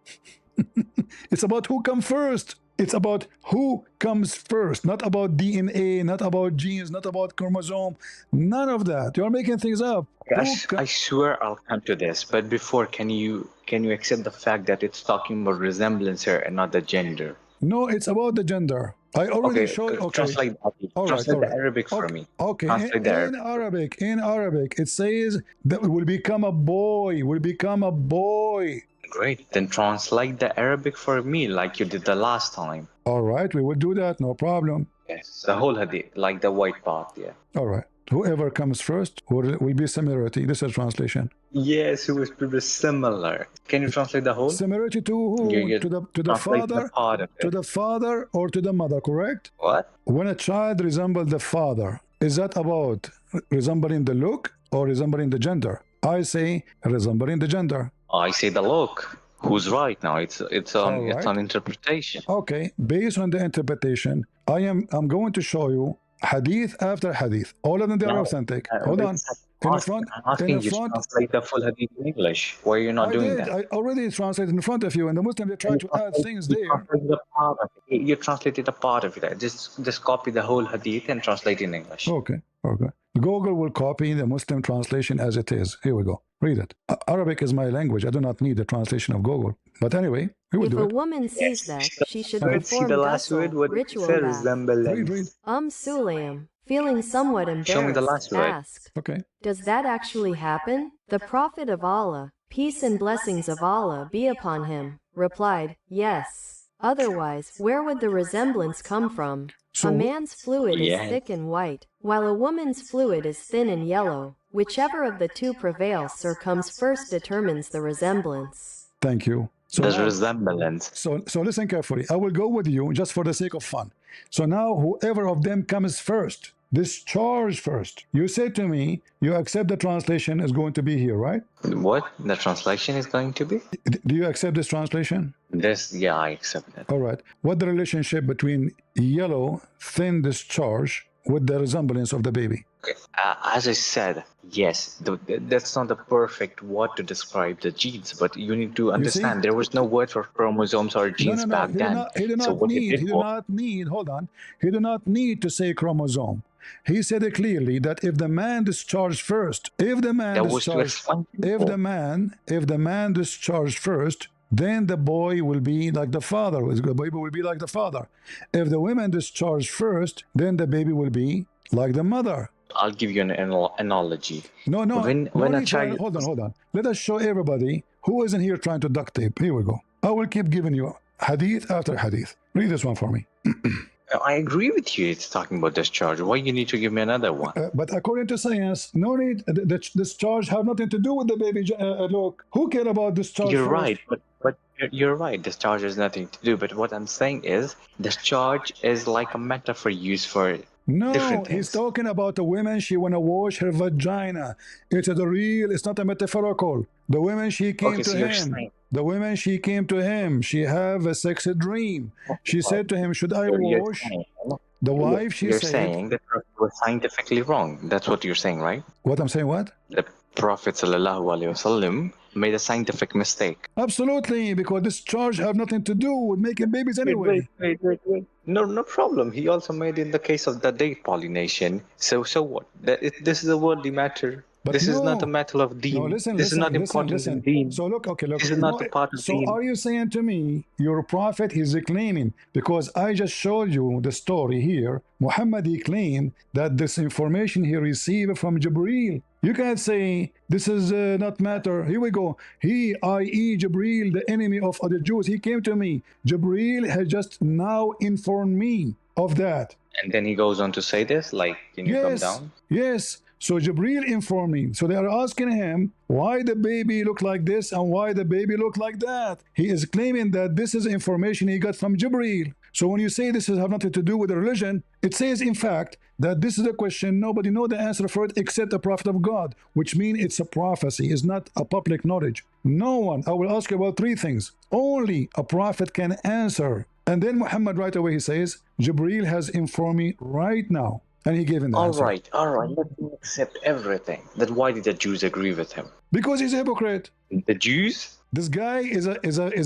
It's about who comes first. It's about who comes first, not about DNA, not about genes, not about chromosome, none of that. You're making things up. I swear I'll come to this, but before, can you accept the fact that it's talking about resemblance here and not the gender? No, it's about the gender. I already showed. Okay, translate the Arabic for me. Okay, in Arabic, it says that will become a boy. Will become a boy. Great, then translate the Arabic for me like you did the last time. All right, we will do that, no problem. Yes, the whole hadith, like the white part, yeah. All right, whoever comes first will be similarity. This is translation. Yes, who is pretty similar. Can you translate the whole? Similarity to who? To the father, to the father or to the mother, correct? What? When a child resembles the father, is that about resembling the look or resembling the gender? I say resembling the gender. I say the look. Who's right now? It's All right. on interpretation. Okay, based on the interpretation, I'm going to show you hadith after hadith. All of them, they are authentic. Hold on. In the front, I'm asking you to translate the full hadith in English. Why are you not doing that? I already translated in front of you, and the Muslim, they try to add things there. You translated a part of it. Just copy the whole hadith and translate it in English. Okay. Google will copy the Muslim translation as it is. Here we go. Read it. Arabic is my language. I do not need the translation of Google. But anyway, we will do it. If a woman sees that, she should See the perform last word? ghusl, What ritual it bath. Read. Sulaim, feeling somewhat Show me the last embarrassed, word. asked, Okay. "Does that actually happen?" The Prophet of Allah, peace and blessings of Allah be upon him, replied, "Yes. Otherwise, where would the resemblance come from? So, a man's fluid is Yes. thick and white, while a woman's fluid is thin and yellow. Whichever of the two prevails or comes first determines the resemblance." thank you. So There's now, resemblance. so listen carefully. I will go with you just for the sake of fun. So now whoever of them comes first, discharge first. You say to me, you accept the translation is going to be here, right? What the translation is going to be? Do you accept this translation? Yeah, I accept that. All right. What the relationship between yellow, thin discharge with the resemblance of the baby? Okay. As I said, yes, that's not the perfect word to describe the genes, but you need to understand there was no word for chromosomes or genes back then. He did not need, hold on. He did not need to say chromosome. He said it clearly that if the man discharged first, if the man discharged first, then the boy will be like the father. The baby will be like the father. If the woman discharged first, then the baby will be like the mother. I'll give you an analogy. No. When a child... Hold on. Let us show everybody who isn't here trying to duct tape. Here we go. I will keep giving you hadith after hadith. Read this one for me. I agree with you. It's talking about discharge. Why you need to give me another one? But according to science, no need. Discharge have nothing to do with the baby. Look, who care about discharge? You're first? right, but you're right. Discharge has nothing to do. But what I'm saying is, discharge is like a metaphor used for No, he's talking about the woman. She want to wash her vagina. It's the real. It's not a metaphorical. The woman she came to him. The woman she came to him. She have a sexy dream. She said to him, "Should I wash?" The wife. You're saying that was scientifically wrong. That's what you're saying, right? What I'm saying? What? The Prophet ﷺ made a scientific mistake. Absolutely, because this charge have nothing to do with making babies anyway. Wait. No problem. He also made in the case of the date pollination. So what? This is a worldly matter. But this is not a matter of deen. No, listen, this is not important in deen. So look. This is not a part of deen. So are you saying to me, your prophet is claiming, because I just showed you the story here, Muhammad, he claimed that this information he received from Jibreel. You can't say this is not matter. Here we go. He, i.e. Jibreel, the enemy of other Jews, he came to me. Jibreel has just now informed me of that. And then he goes on to say this, like, can you come down? Yes. So Jibreel informed me. So they are asking him why the baby look like this and why the baby look like that. He is claiming that this is information he got from Jibreel. So when you say this has nothing to do with the religion, it says in fact that this is a question nobody know the answer for it except the prophet of God, which means it's a prophecy, it's not a public knowledge. No one. I will ask you about three things. Only a prophet can answer. And then Muhammad right away he says, Jibreel has informed me right now. And he gave him the answer. All right, let me accept everything. Then why did the Jews agree with him? Because he's a hypocrite. The Jews? This guy is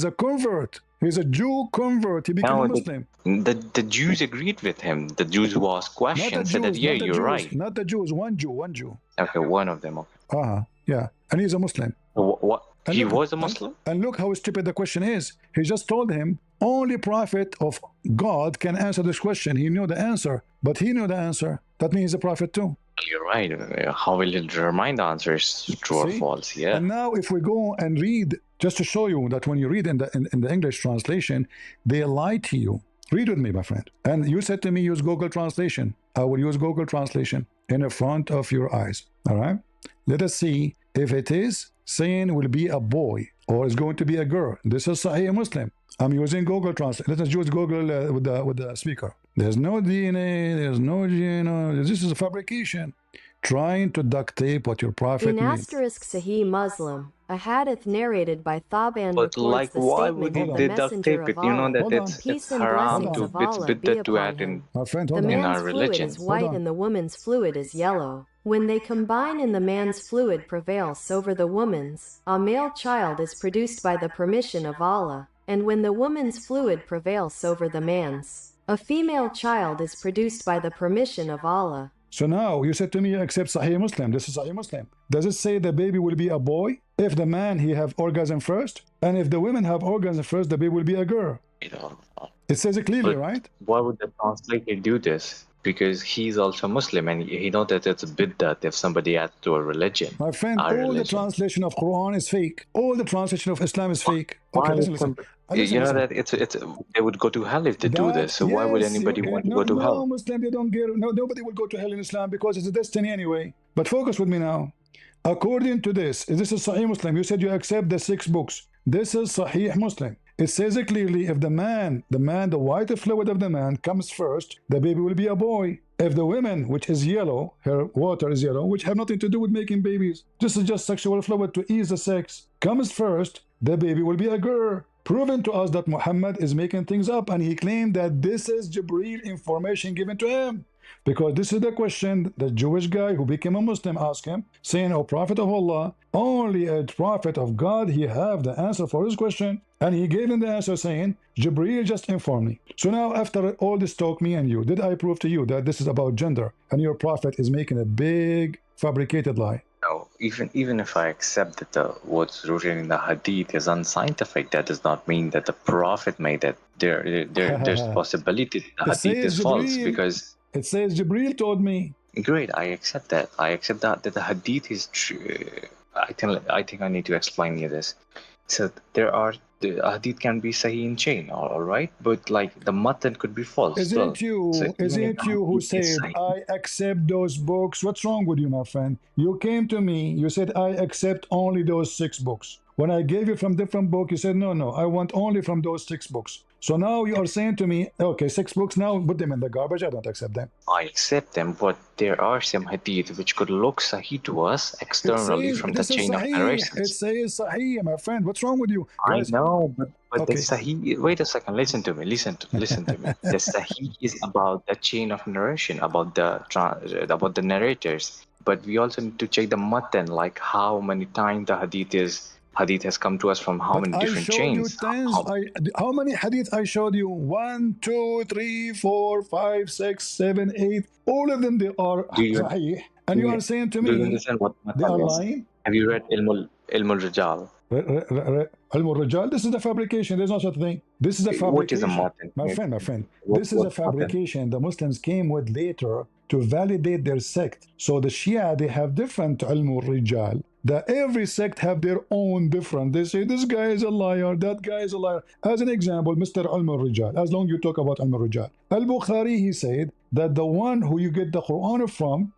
a convert. He's a Jew convert. He became a Muslim. The Jews agreed with him. The Jews who asked questions said that, yeah, you're right. Not the Jews, one Jew. Okay, one of them. Okay. Yeah. And he's a Muslim. What? He was a Muslim? And look how stupid the question is. He just told him, only prophet of God can answer this question. He knew the answer, but he knew the answer. That means he's a prophet too. You're right. How will he determine the answer is true or false? Yeah. And now if we go and read, just to show you that when you read in the English translation, they lie to you. Read with me, my friend. And you said to me, use Google Translation. I will use Google Translation in the front of your eyes. All right. Let us see if it is saying will be a boy or is going to be a girl. This is Sahih Muslim. I'm using Google Translate. Let us use Google with the speaker. There's no DNA, there's no genome. This is a fabrication. Trying to duct tape what your prophet In made. asterisk Sahih Muslim, a hadith narrated by Thaban But records like, the why statement would of you the deduct Messenger tape of it? You know Allah, that Hold on. it's peace and haram blessings to of it's Allah be bid'ah to upon add in him. My friend, The hold on. in our man's fluid religion. is white on. and the woman's fluid is yellow. When they combine and the man's fluid prevails over the woman's, a male child is produced by the permission of Allah, and when the woman's fluid prevails over the man's, a female child is produced by the permission of Allah. So now you said to me, you accept Sahih Muslim. This is Sahih Muslim. Does it say the baby will be a boy if the man he have orgasm first, and if the women have orgasm first, the baby will be a girl? It says it clearly, But right? why would the translator do this? Because he's also Muslim and he knows that it's a bid'ah if somebody adds to a religion. My friend, Our all the religion. translation of Quran is fake. All the translation of Islam is fake. Why Okay, would listen. you know that it's they would go to hell if they do this. So why would anybody want to go to hell? No, Muslim, they don't get it. No, nobody will go to hell in Islam because it's a destiny anyway. But focus with me now. According to this is Sahih Muslim. You said you accept the 6 books. This is Sahih Muslim. It says it clearly, if the white fluid of the man comes first, the baby will be a boy. If the women, which is yellow, her water is yellow, which have nothing to do with making babies, this is just sexual fluid to ease the sex, comes first, the baby will be a girl. Proven to us that Muhammad is making things up, and he claimed that this is Jibreel information given to him. Because this is the question the Jewish guy who became a Muslim asked him, saying, "O Prophet of Allah, only a prophet of God, he have the answer for his question." And he gave him the answer saying, "Jibreel just informed me." So now after all this talk, me and you, did I prove to you that this is about gender and your prophet is making a big fabricated lie? No, even if I accept that what's written in the hadith is unscientific, that does not mean that the prophet made it. There's possibility the hadith is false because it says Jibreel told me. Great, I accept that. I accept that the hadith is true. I think I need to explain you this. So the hadith can be sahih in chain, all right, but like the matan could be false. Isn't it you who said I accept those books? What's wrong with you, my friend? You came to me, you said I accept only those 6 books. When I gave you from different book, you said no, I want only from those 6 books. So now you are saying to me, okay, 6 books now, put them in the garbage. I don't accept them. I accept them, but there are some hadith which could look sahih to us externally from the chain of narrations. It says sahih, my friend. What's wrong with you? Guys, I know, but okay. The sahih. Wait a second. Listen to me. Listen to me. The sahih is about the chain of narration, about the narrators. But we also need to check the matan, like how many times the hadith has come to us from how many different chains. How many hadith I showed you? 1, 2, 3, 4, 5, 6, 7, 8. All of them, they are sahih. And you are saying to me, do you understand what they are lying? Have you read Ilmul Rijal? Ilmul Rijal? This is a fabrication. There's no such thing. This is a fabrication. What is a matan? My friend. This is a fabrication the Muslims came with later to validate their sect. So the Shia, they have different Ilmul Rijal. Every sect have their own different. They say this guy is a liar, that guy is a liar. As an example, Mr. Al-Rijal, as long as you talk about Al-Rijal. Al-Bukhari, he said that the one who you get the Quran from,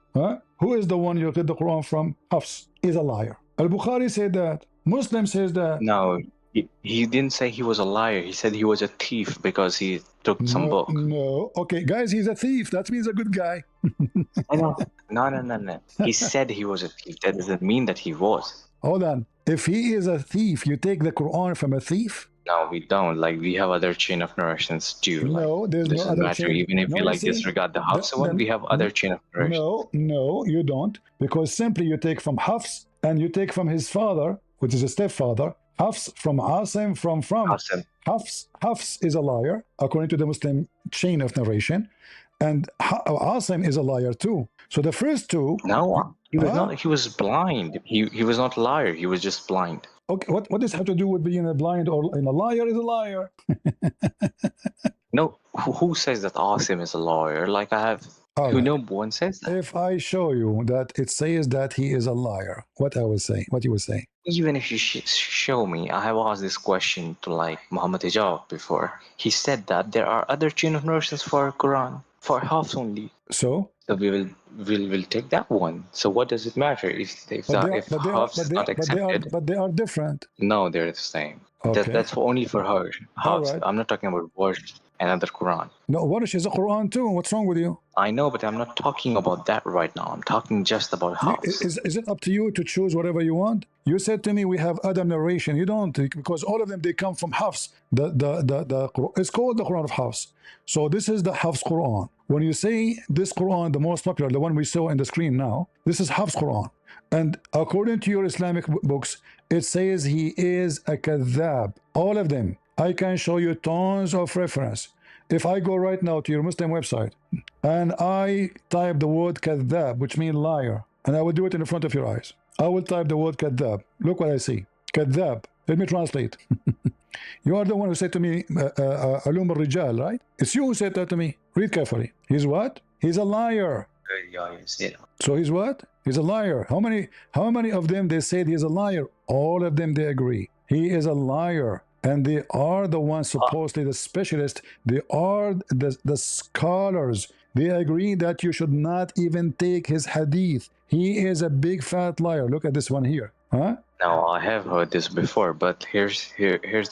who is the one you get the Quran from? Hafs, is a liar. Al-Bukhari said that. Muslim says that. No, he didn't say he was a liar. He said he was a thief because he took some book. No. Okay, guys, he's a thief. That means a good guy. No. He said he was a thief. That doesn't mean that he was. Hold on. If he is a thief, you take the Quran from a thief? No, we don't. Like, we have other chain of narrations too. No, there's no other matter. chain. Even if we disregard the Hafs one, we have other chain of narrations. No, you don't. Because simply you take from Hafs and you take from his father, which is a stepfather, Hafs from Asim from Asim. Hafs is a liar, according to the Muslim chain of narration. And Asim is a liar too. So the first two... No, he was not. He was blind. He was not a liar. He was just blind. Okay, what does this have to do with being a blind or in a liar is a liar? No, who says that Asim is a liar? Like I have... no one says that. If I show you that it says that he is a liar, what you would say? Even if you show me, I have asked this question to like Muhammad Hijab before. He said that there are other chain of narrations for Quran, for Hafs only. So we will take that one. So what does it matter if Hafs is not accepted? But they are different. No, they're the same. Okay. That's only for her. Hafs. Right. I'm not talking about words. another Quran. No, Warsh is a Quran too. What's wrong with you? I know, but I'm not talking about that right now. I'm talking just about Hafs. Is it up to you to choose whatever you want? You said to me we have other narration. You don't, because all of them, they come from Hafs. It's called the Quran of Hafs. So this is the Hafs Quran. When you say this Quran, the most popular, the one we saw in the screen now, this is Hafs Quran. And according to your Islamic books, it says he is a kadhab. All of them. I can show you tons of reference. If I go right now to your Muslim website and I type the word kadhab, which means liar, and I will do it in the front of your eyes. I will type the word kadhab. Look what I see. Kadhab. Let me translate. You are the one who said to me, Alum al-Rijal, right? It's you who said that to me. Read carefully. He's what? He's a liar. So he's what? He's a liar. How many of them they said he's a liar? All of them they agree. He is a liar. And they are the ones supposedly the specialists. They are the scholars. They agree that you should not even take his hadith. He is a big fat liar. Look at this one here. Huh? Now, I have heard this before, but here's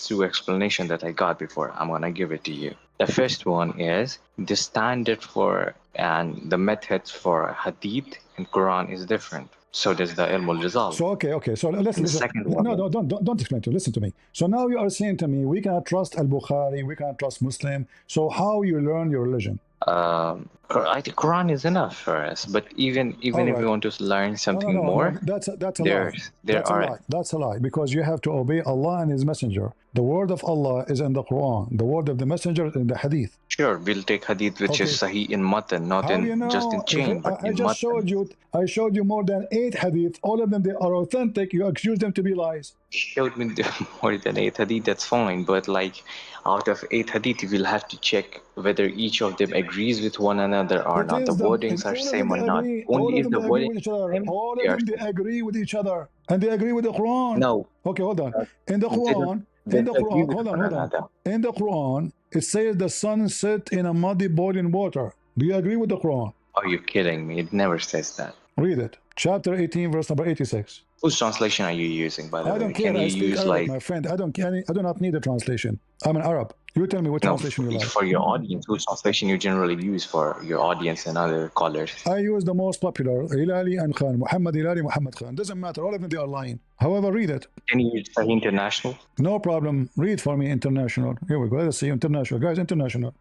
two explanations that I got before. I'm going to give it to you. The first one is the standard for and the methods for hadith and Quran is different. So there's the ilm al-rizal. So okay. So listen. No, don't explain to me. Listen to me. So now you are saying to me, we cannot trust al-Bukhari, we cannot trust Muslim. So how you learn your religion? I think Quran is enough for us. But even if we want to learn something more, that's a lie. That's a lie because you have to obey Allah and His Messenger. The word of Allah is in the Quran. The word of the Messenger is in the Hadith. Sure, we'll take Hadith which is Sahih in Matan, not just in chain, but in Matan. I showed you more than 8 Hadith. All of them, they are authentic. You accuse them to be lies. Showed me more than 8 Hadith, that's fine. But like out of 8 Hadith, you will have to check whether each of them agrees with one another or not. The wordings are same or not. Only if the wordings all of them, they agree with each other. And they agree with the Quran. No. Okay, hold on. In the Quran, hold on. In the Quran, it says the sun set in a muddy boiling water. Do you agree with the Quran? Are you kidding me? It never says that. Read it. Chapter 18, verse number 86. Whose translation are you using, by the way? I don't care. I speak Arabic, my friend. I do not need a translation. I'm an Arab. You tell me what translation you like. For your audience, whose translation you generally use for your audience and other callers? I use the most popular, Hilali and Khan. Muhammad Hilali, Muhammad Khan. Doesn't matter. All of them, they are lying. However, read it. Can you use Sahih International? No problem. Read for me International. Here we go. Let's see. International. Guys, International.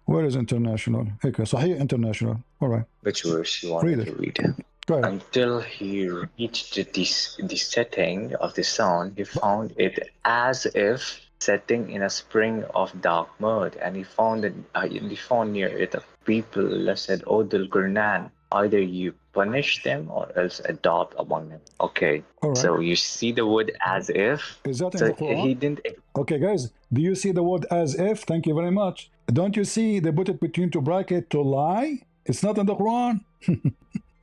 Where is International? Okay, Sahih International. All right. Which verse you want to read? Until he reached the setting of the sun, he found it as if setting in a spring of dark mud, and he found near it a people said, "O Dul Qurnan, either you punish them or else adopt among them." Okay, right. So you see the word as if. Is that in the Quran? He didn't. Okay, guys, do you see the word as if? Thank you very much. Don't you see they put it between 2 brackets to lie? It's not in the Quran.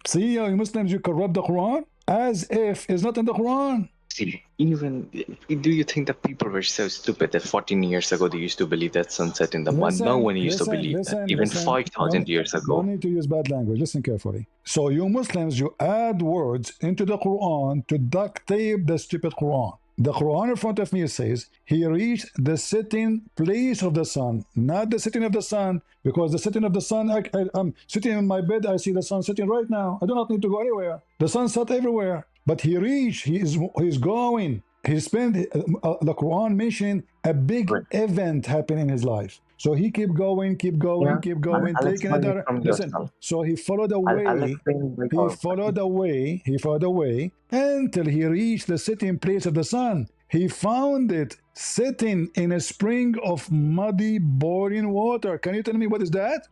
See, you Muslims, you corrupt the Quran. As if is not in the Quran. See, even do you think that people were so stupid that 14 years ago they used to believe that sunset in the mud? No one used to believe that. Even 5,000 years ago. Don't need to use bad language. Listen carefully. So you Muslims, you add words into the Quran to duct tape the stupid Quran. The Quran in front of me says he reached the sitting place of the sun, not the sitting of the sun, because the sitting of the sun, I'm sitting in my bed, I see the sun sitting right now. I do not need to go anywhere. The sun set everywhere. But he reached, he's going. He spent, the Quran mentioned a big event happening in his life. So he keep going, keep taking another. Listen, so he followed the way, until he reached the sitting place of the sun. He found it sitting in a spring of muddy, boiling water. Can you tell me what is that?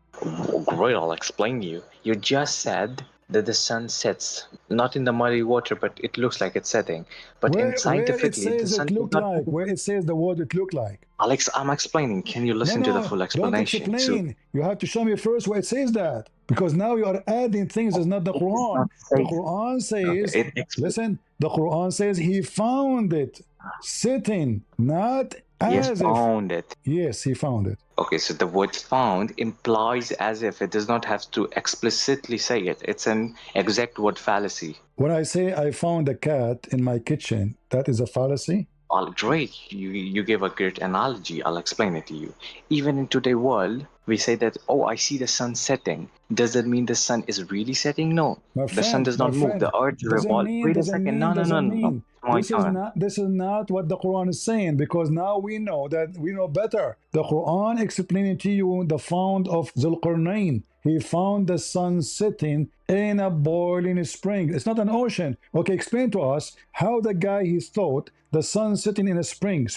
Great, I'll explain you. You just said that the sun sets not in the muddy water, but it looks like it's setting. But scientifically, where it says it look like, where it says the word it look like. Alex, I'm explaining. Can you listen to the full explanation? Don't explain. You have to show me first where it says that, because now you are adding things that's not the Quran. The Quran says, listen. The Quran says he found it sitting, not as if. Found it. Yes, he found it. Okay, so the word found implies as if. It does not have to explicitly say it. It's an exact word fallacy. When I say I found a cat in my kitchen, that is a fallacy? Great. You gave a great analogy. I'll explain it to you. Even in today's world, we say that, oh, I see the sun setting. Does that mean the sun is really setting? No. My The sun friend, does not move. The earth revolves. Wait a second. No, no, no, doesn't no, no. mean. My turn. This is not what the Quran is saying, because now we know that we know better. The Quran explaining to you the found of Zulqarnain. He found the sun setting in a boiling spring. It's not an ocean. Okay, explain to us how the guy he thought the sun setting in a spring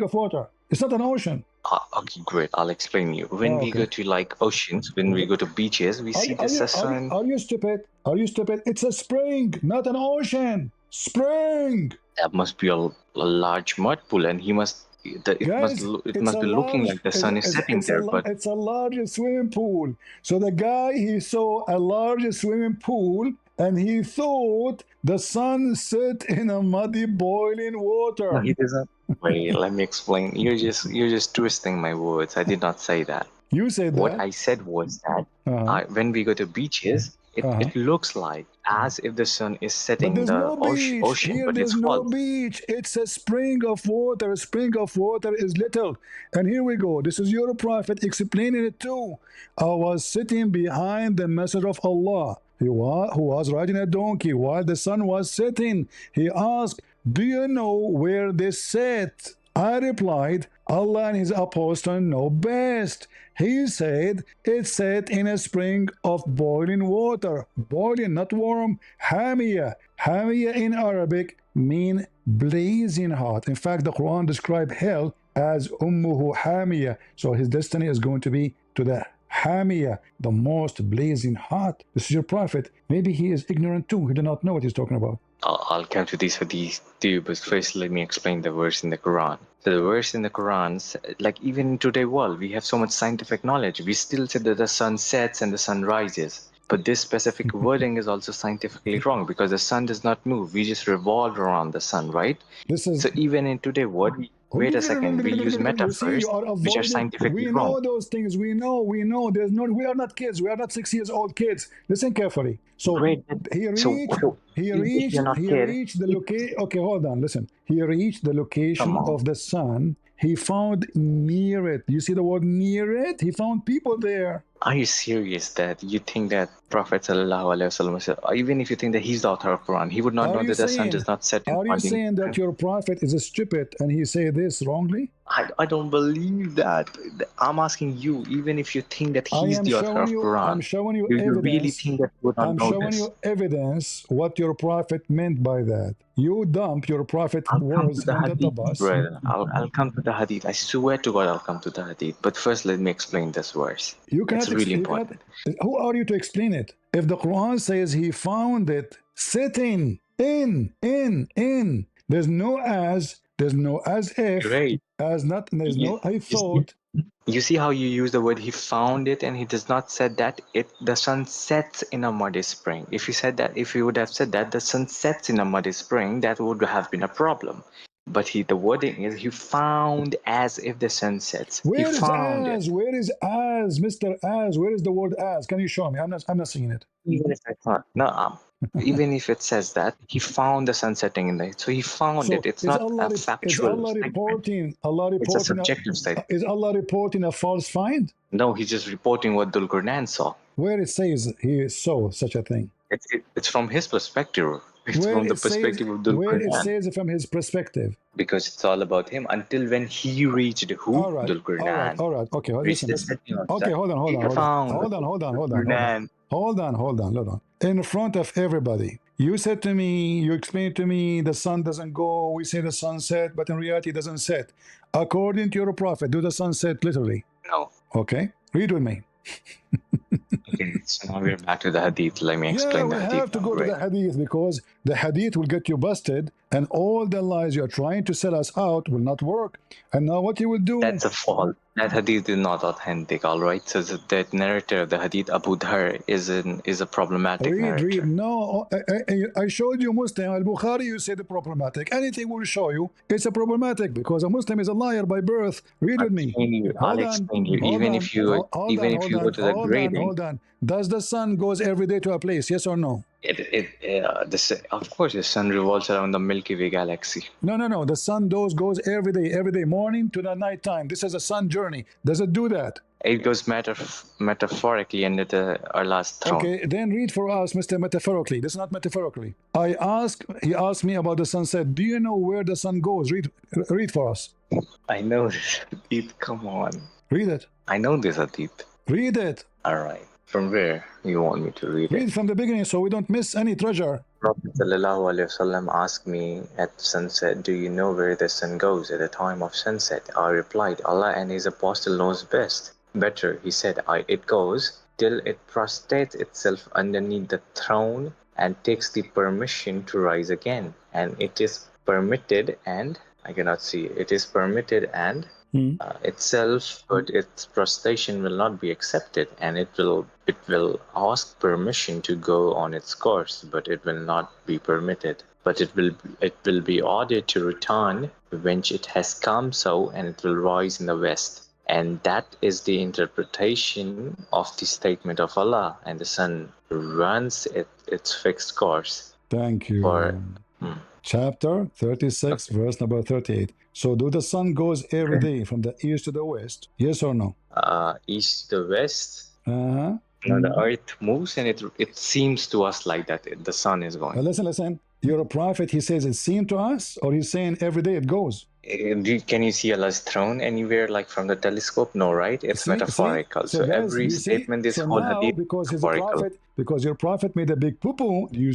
of water. It's not an ocean. Okay, great. I'll explain you. When we go to like oceans, when we go to beaches, we see the sun. Are you stupid? Are you stupid? It's a spring, not an ocean. Spring. That must be a large mud pool, and it must be looking like the sun is setting there. But it's a large swimming pool. So the guy, he saw a large swimming pool, and he thought the sun set in a muddy boiling water. No, he doesn't. Wait, let me explain. You're just twisting my words. I did not say that. You said that. What I said was that when we go to beaches, it looks like as if the sun is setting in the ocean, Here but there's it's no false. beach. It's a spring of water. A spring of water is little. And here we go. This is your prophet explaining it too. I was sitting behind the messenger of Allah, who was riding a donkey while the sun was setting. He asked, do you know where this set? I replied, Allah and his apostle know best. He said, it set in a spring of boiling water. Boiling, not warm. Hamiyah. Hamiyah in Arabic mean blazing hot. In fact, the Quran describes hell as ummuhu hamiyah. So his destiny is going to be to the hamiyah, the most blazing hot. This is your prophet. Maybe he is ignorant too. He did not know what he's talking about. I'll come to these too, but first let me explain the verse in the Quran. So the verse in the Quran, like even in today's world, we have so much scientific knowledge. We still say that the sun sets and the sun rises. But this specific wording is also scientifically wrong, because the sun does not move. We just revolve around the sun, right? So even in today's world, wait a second, we use metaphors which are scientifically wrong. We know those things. We know. We are not kids. We are not 6 years old kids. Listen carefully. So he reached the location. Okay, hold on. Listen. He reached the location of the sun. He found near it. You see the word near it? He found people there. Are you serious that you think that Prophet ﷺ said, even if you think that he's the author of Quran, he would not know that the sun does not set in Are you saying that your prophet is a stupid and he say this wrongly? I don't believe that. I'm asking you, even if you think that he's the author of Quran, I'm showing you do evidence. you really think that you would not know showing this? you evidence what your prophet meant by that. You dump your prophet words under the bus. Brother. I'll come to the hadith. I swear to God I'll come to the hadith. But first let me explain this verse. It's really important. Who are you to explain it? If the Quran says he found it sitting in, there's no as if, Great. as not, there's no I thought. You see how you use the word he found it, and he does not said that the sun sets in a muddy spring. If you would have said that the sun sets in a muddy spring, that would have been a problem. But the wording is he found as if the sun sets. Where he is found as? it. Where is as, Mr. As? Where is the word as? Can you show me? I'm not seeing it. Even if I thought even if it says that he found the sun setting in there, so he found it. It's not a factual statement. It's a subjective statement. Is Allah reporting a false find? No, he's just reporting what Dhul-Qurnayn saw. Where it says he saw such a thing? It's from his perspective. It's from the perspective of Dhul-Qurnayn. Where it says from his perspective? Because it's all about him until when he reached who? Dhul-Qurnayn. All right. Okay, listen. Okay, hold on. In front of everybody, you said to me, you explained to me, the sun doesn't go. We say the sun set, but in reality, it doesn't set. According to your prophet, do the sun set literally? No. Okay, read with me. Okay, so now we're back to the hadith. Let me explain the hadith. We have to go to the hadith, because the hadith will get you busted, and all the lies you're trying to sell us out will not work. And now what you will do? That's a fault. That hadith is not authentic, all right? So that narrator of the hadith, Abu Dhar, is a problematic narrator. Read. No, I showed you Muslim. Al-Bukhari, you said problematic. Anything will show you it's a problematic, because a Muslim is a liar by birth. Read with me. I'll explain you. Even if you go to the grading. Hold on. Does the sun goes every day to a place? Yes or no? Of course, the sun revolves around the Milky Way galaxy. No. The sun goes every day, morning to the night time. This is a sun journey. Does it do that? It goes metaphorically under Allah's throne. Okay, then read for us, Mr. Metaphorically. This is not metaphorically. He asked me about the sunset. Do you know where the sun goes? Read for us. I know this hadith. Come on. Read it. I know this hadith. Read it. All right. From where you want me to read it? Read from the beginning so we don't miss any treasure. Prophet ﷺ asked me at sunset, do you know where the sun goes at the time of sunset? I replied, Allah and His Apostle knows best. Better, he said, it goes till it prostrates itself underneath the throne and takes the permission to rise again. And it is permitted and, I cannot see, it is permitted and itself, but its prostration will not be accepted, and it will ask permission to go on its course, but it will not be permitted. But it will be ordered to return when it has come so, and it will rise in the west. And that is the interpretation of the statement of Allah, and the sun runs its fixed course. Thank you. Chapter 36, verse number 38. So do the sun goes every day from the east to the west? Yes or no? East to the west. Uh-huh. No, the earth moves, and it seems to us like that the sun is going. Listen. You're a prophet. He says it seemed to us, or he's saying every day it goes? Can you see Allah's throne anywhere, like from the telescope? No, right? It's metaphorical. So every statement, this whole hadith, because he's a prophet, because your prophet made a big poo-poo. Do you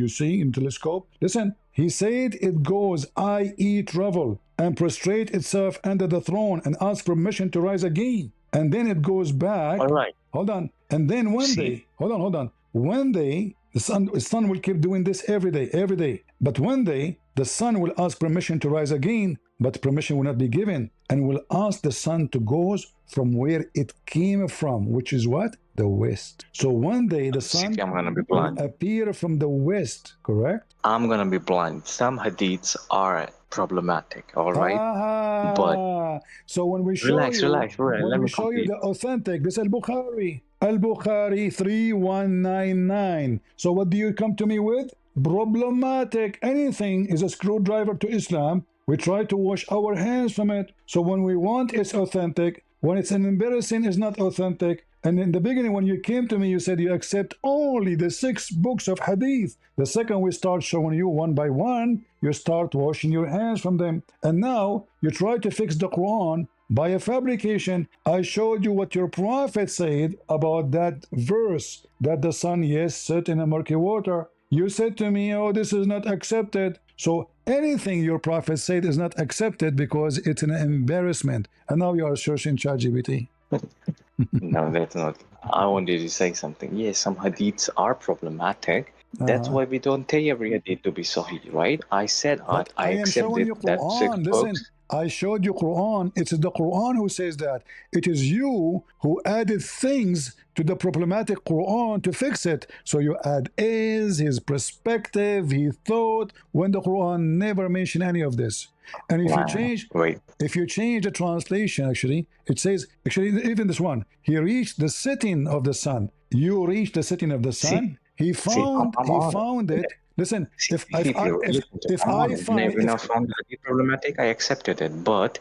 see in telescope? Listen, he said it goes, i.e. travel, and prostrate itself under the throne and ask permission to rise again. And then it goes back. All right. Hold on. And then one day, hold on. One day, the sun will keep doing this every day. But one day, the sun will ask permission to rise again, but permission will not be given, and will ask the sun to go from where it came from, which is what? The west. So one day the sun will appear from the west, correct? I'm going to be blind. Some hadiths are problematic, all right? But so when we show relax. When we show you the authentic, this is Al-Bukhari 3199. So what do you come to me with? Problematic. Anything is a screwdriver to Islam. We try to wash our hands from it. So when we want, it's authentic. When it's an embarrassing, it's not authentic. And in the beginning, when you came to me, you said you accept only the 6 books of hadith. The second we start showing you one by one, you start washing your hands from them. And now you try to fix the Quran by a fabrication. I showed you what your prophet said about that verse, that the sun, yes, set in a murky water. You said to me, oh, this is not accepted. So anything your prophet said is not accepted because it's an embarrassment. And now you are searching ChatGPT. No, that's not. I wanted to say something. Yes, some hadiths are problematic. That's why we don't take every hadith to be sahih, right? I said I accepted that 6 books. I showed you Quran. It's the Quran who says that. It is you who added things to the problematic Quran to fix it. So you add his perspective, he thought, when the Quran never mentioned any of this. And if you change the translation, actually, it says, even this one, he reached the setting of the sun. You reached the setting of the sun. He found it. Listen, if I found it problematic, I accepted it. But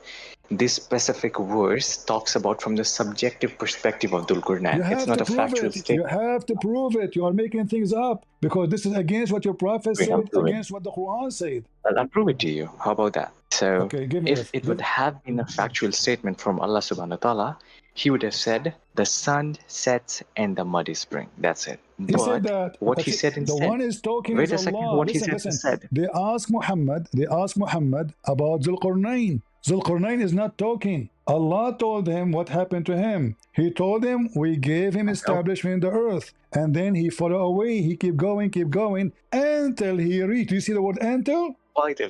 this specific verse talks about from the subjective perspective of Dhul Qur'an. It's not a factual statement. You have to prove it. You are making things up because this is against what your prophet said, against what the Quran said. I'll prove it to you. How about that? So if it would have been a factual statement from Allah subhanahu wa ta'ala, he would have said, the sun sets and the mud is spring. That's it. He said that. What he said instead. The one is talking Wait is a second. Allah. What he said instead. They asked Muhammad about Zulqarnain. Zulqarnain is not talking. Allah told him what happened to him. He told him, we gave him establishment in the earth. And then he followed away. He keep going until he reached. Do you see the word until? By the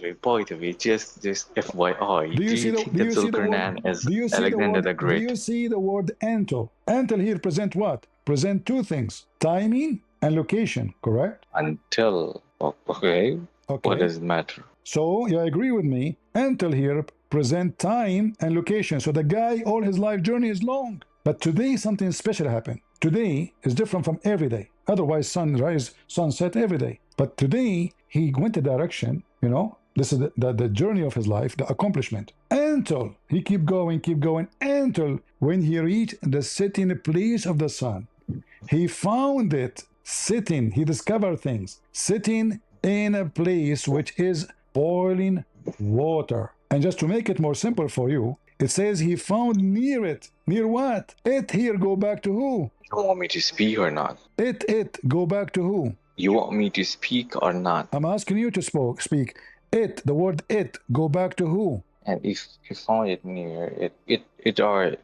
way, just FYI, do you think that Zulqarnain is Alexander the Great? Do you see the word until? Until here present what? Present 2 things, timing and location, correct? Until, okay. What does it matter? So you agree with me, until here present time and location. So the guy, all his life journey is long. But today something special happened. Today is different from every day. Otherwise, sunrise, sunset every day. But today he went a direction, you know, this is the journey of his life, the accomplishment. Until he keep going, until when he reached the sitting place of the sun. He found it sitting, he discovered things, sitting in a place which is boiling water. And just to make it more simple for you, it says he found near it. Near what? It here go back to who? You want me to speak or not? It go back to who? You want me to speak or not? I'm asking you to speak. It, the word it, go back to who? And if you found it near it are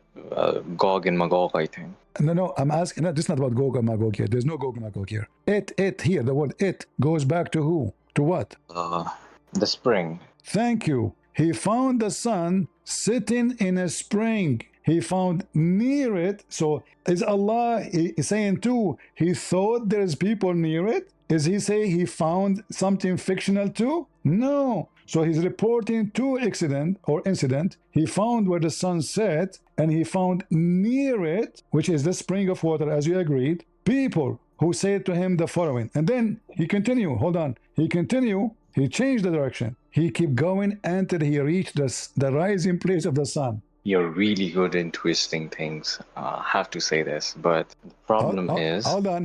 Gog and Magog, I think. No, I'm asking. No, this is not about Gog and Magog here. There's no Gog and Magog here. It here, the word it goes back to who? To what? The spring. Thank you. He found the sun sitting in a spring. He found near it. So is Allah saying too, he thought there's people near it? Is he saying he found something fictional too? No. So he's reporting two incident. He found where the sun set, and he found near it, which is the spring of water, as you agreed, people who said to him the following. And then he continued. Hold on. He continued. He changed the direction. He kept going until he reached the rising place of the sun. You're really good in twisting things. I have to say this, but the problem is... Hold on.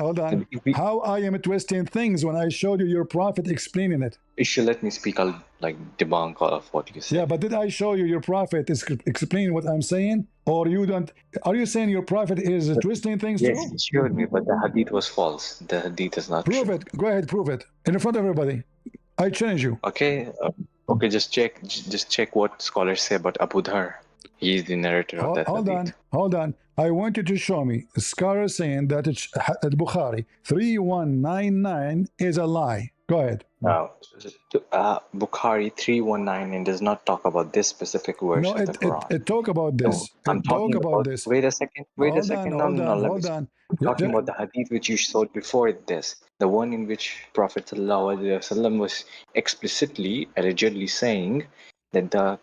How I am twisting things when I showed you your prophet explaining it? If you let me speak, I'll debunk all of what you say. Yeah, but did I show you your prophet is explaining what I'm saying? Or you don't... Are you saying your prophet is twisting things too? Yes, you showed me, but the hadith was false. The hadith is not Prove it. Go ahead, prove it. In front of everybody. I challenge you. Okay, just check what scholars say about Abu Dhar. He is the narrator of that hadith. Hold on. I want you to show me. The scholar saying that it's Bukhari 3199 is a lie. Go ahead. No, Bukhari 3199 does not talk about this specific verse of the Quran. It talk about this. No, I'm talking about this. Wait a second. Hold on. I'm talking about the hadith which you showed before this. The one in which Prophet ﷺ was explicitly, allegedly saying that the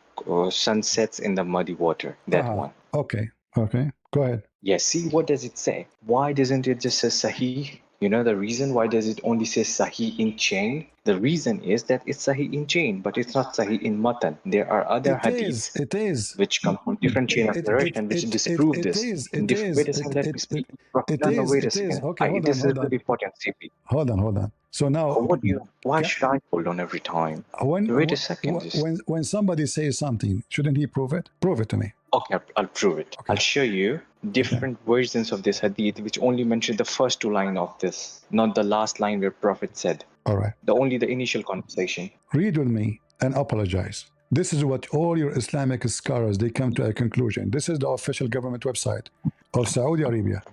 sun sets in the muddy water. That one. Okay. Go ahead. Yes. See, what does it say? Why doesn't it just say Sahih? You know the reason why does it only say Sahih in chain? The reason is that it's Sahih in chain, but it's not Sahih in matan. There are other hadiths which come from different chain of narration which disprove this. Wait a second, let me speak. Wait a second. Okay, this is very important, CP. Hold on. So now, why should I hold on every time? Wait a second. When somebody says something, shouldn't he prove it? Prove it to me. Okay, I'll prove it. Okay. I'll show you different versions of this hadith which only mention the first two lines of this, not the last line where Prophet said. All right. Only the initial conversation. Read with me and apologize. This is what all your Islamic scholars, they come to a conclusion. This is the official government website of Saudi Arabia.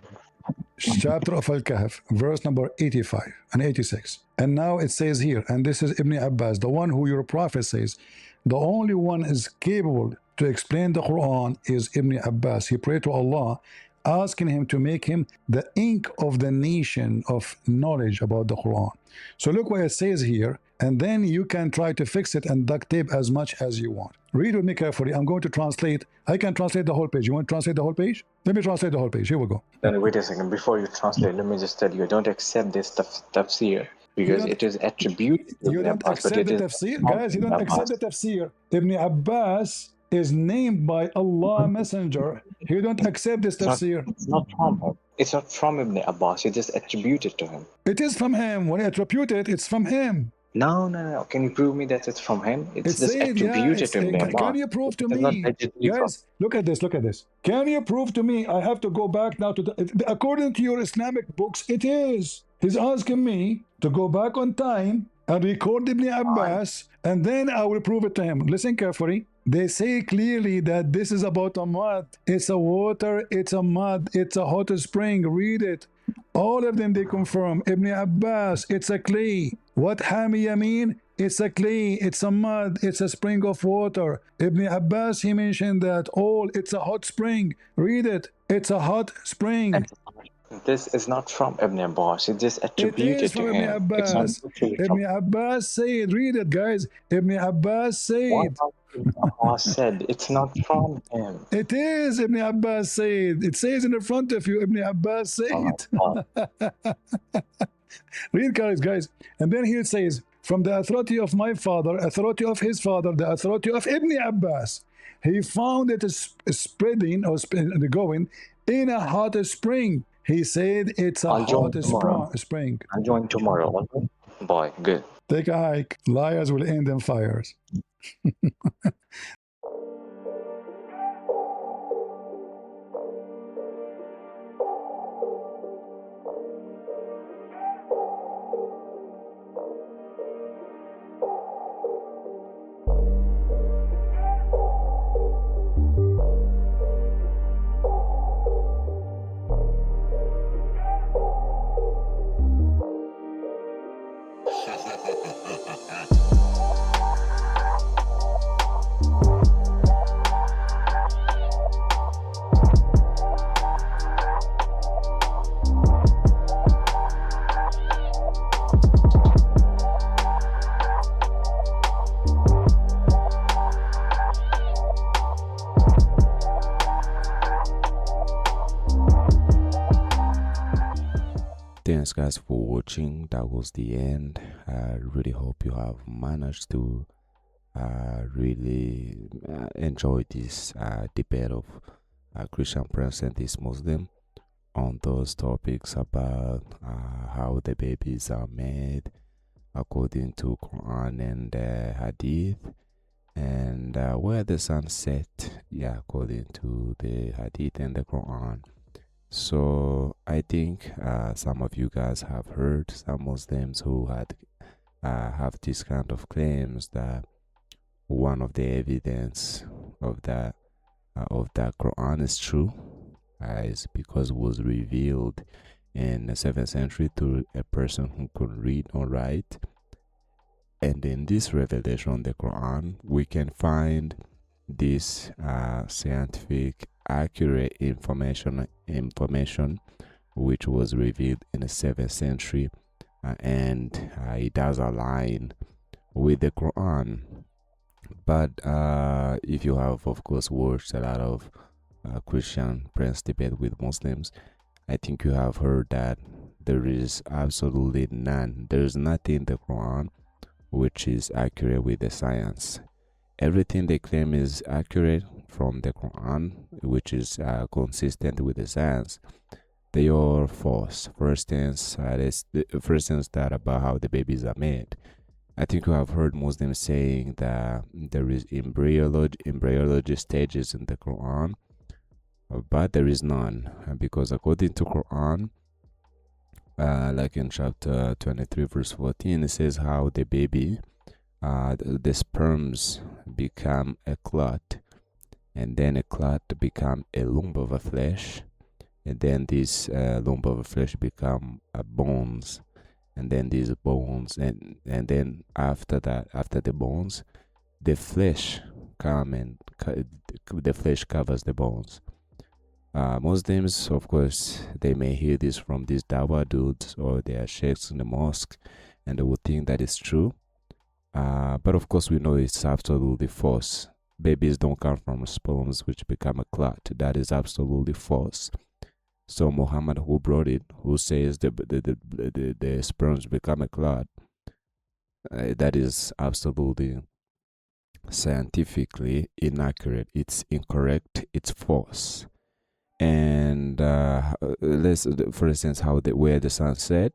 Chapter of Al-Kahf, verse number 85 and 86. And now it says here, and this is Ibn Abbas, the one who your prophet says, the only one is capable to explain the Quran is Ibn Abbas. He prayed to Allah, asking him to make him the ink of the nation of knowledge about the Quran. So look what it says here, and then you can try to fix it and duct tape as much as you want. Read with me carefully. I'm going to translate. I can translate the whole page. You want to translate the whole page? Let me translate the whole page. Here we go. Then wait a second. Before you translate, let me just tell you, don't accept this tafsir because it is attributed. You don't accept the tafsir? Guys, you don't accept the tafsir. Ibn Abbas is named by Allah Messenger. You don't accept this tafsir. It's not from him. It's not from Ibn Abbas. It is attributed to him. It is from him. When I attribute it, it's from him. No. Can you prove me that it's from him? It's just attributed to Ibn Abbas. Can you prove to me? Guys, look at this. Can you prove to me? I have to go back now to according to your Islamic books, it is. He's asking me to go back on time and record Ibn Abbas, and then I will prove it to him. Listen carefully. They say clearly that this is about a mud. It's a water, it's a mud, it's a hot spring. Read it. All of them, they confirm. Ibn Abbas, it's a clay. What Hamiya mean? It's a clay, it's a mud, it's a spring of water. Ibn Abbas, he mentioned that. It's a hot spring. Read it. It's a hot spring. This is not from Ibn Abbas. It's just attributed to him. Ibn Abbas. Ibn Abbas said, read it, guys. Ibn Abbas said, Ibn Abbas said it's not from him. It is Ibn Abbas said. It says in the front of you, Ibn Abbas said. Oh, Read, guys. And then here it says, from the authority of my father, authority of his father, the authority of Ibn Abbas, he found it spreading or going in a hot spring. He said it's a hot spring. I'll join tomorrow. Boy, good. Take a hike. Liars will end in fires. Thanks guys for watching. That was the end. I really hope you have managed to really enjoy this debate of Christian Prince and this Muslim on those topics about how the babies are made according to Quran and hadith, and where the sun set, according to the hadith and the Quran. So I think some of you guys have heard some Muslims who had have this kind of claims that one of the evidence of that Quran is true, is because it was revealed in the 7th century to a person who could read or write. And in this revelation, the Quran, we can find this scientific accurate information which was revealed in the 7th century, and it does align with the Quran. But if you have, of course, watched a lot of Christian Prince debate with Muslims, I think you have heard that there is absolutely none. There is nothing in the Quran which is accurate with the science. Everything they claim is accurate from the Quran, which is consistent with the science, they are false. For instance, that about how the babies are made. I think you have heard Muslims saying that there is embryology stages in the Quran, but there is none, because according to Quran, like in chapter 23 verse 14, it says how the baby, the sperms become a clot, and then a clot become a lump of a flesh, and then this lump of a flesh become bones, and then these bones, and then after the bones, the flesh come and the flesh covers the bones. Muslims, of course, they may hear this from these dawah dudes or their sheikhs in the mosque, and they would think that it's true. But of course, we know it's absolutely false. Babies don't come from sperms which become a clot. That is absolutely false. So Muhammad, who brought it, who says the sperms become a clot, that is absolutely scientifically inaccurate. It's incorrect. It's false. And let's, for instance, where the sun set.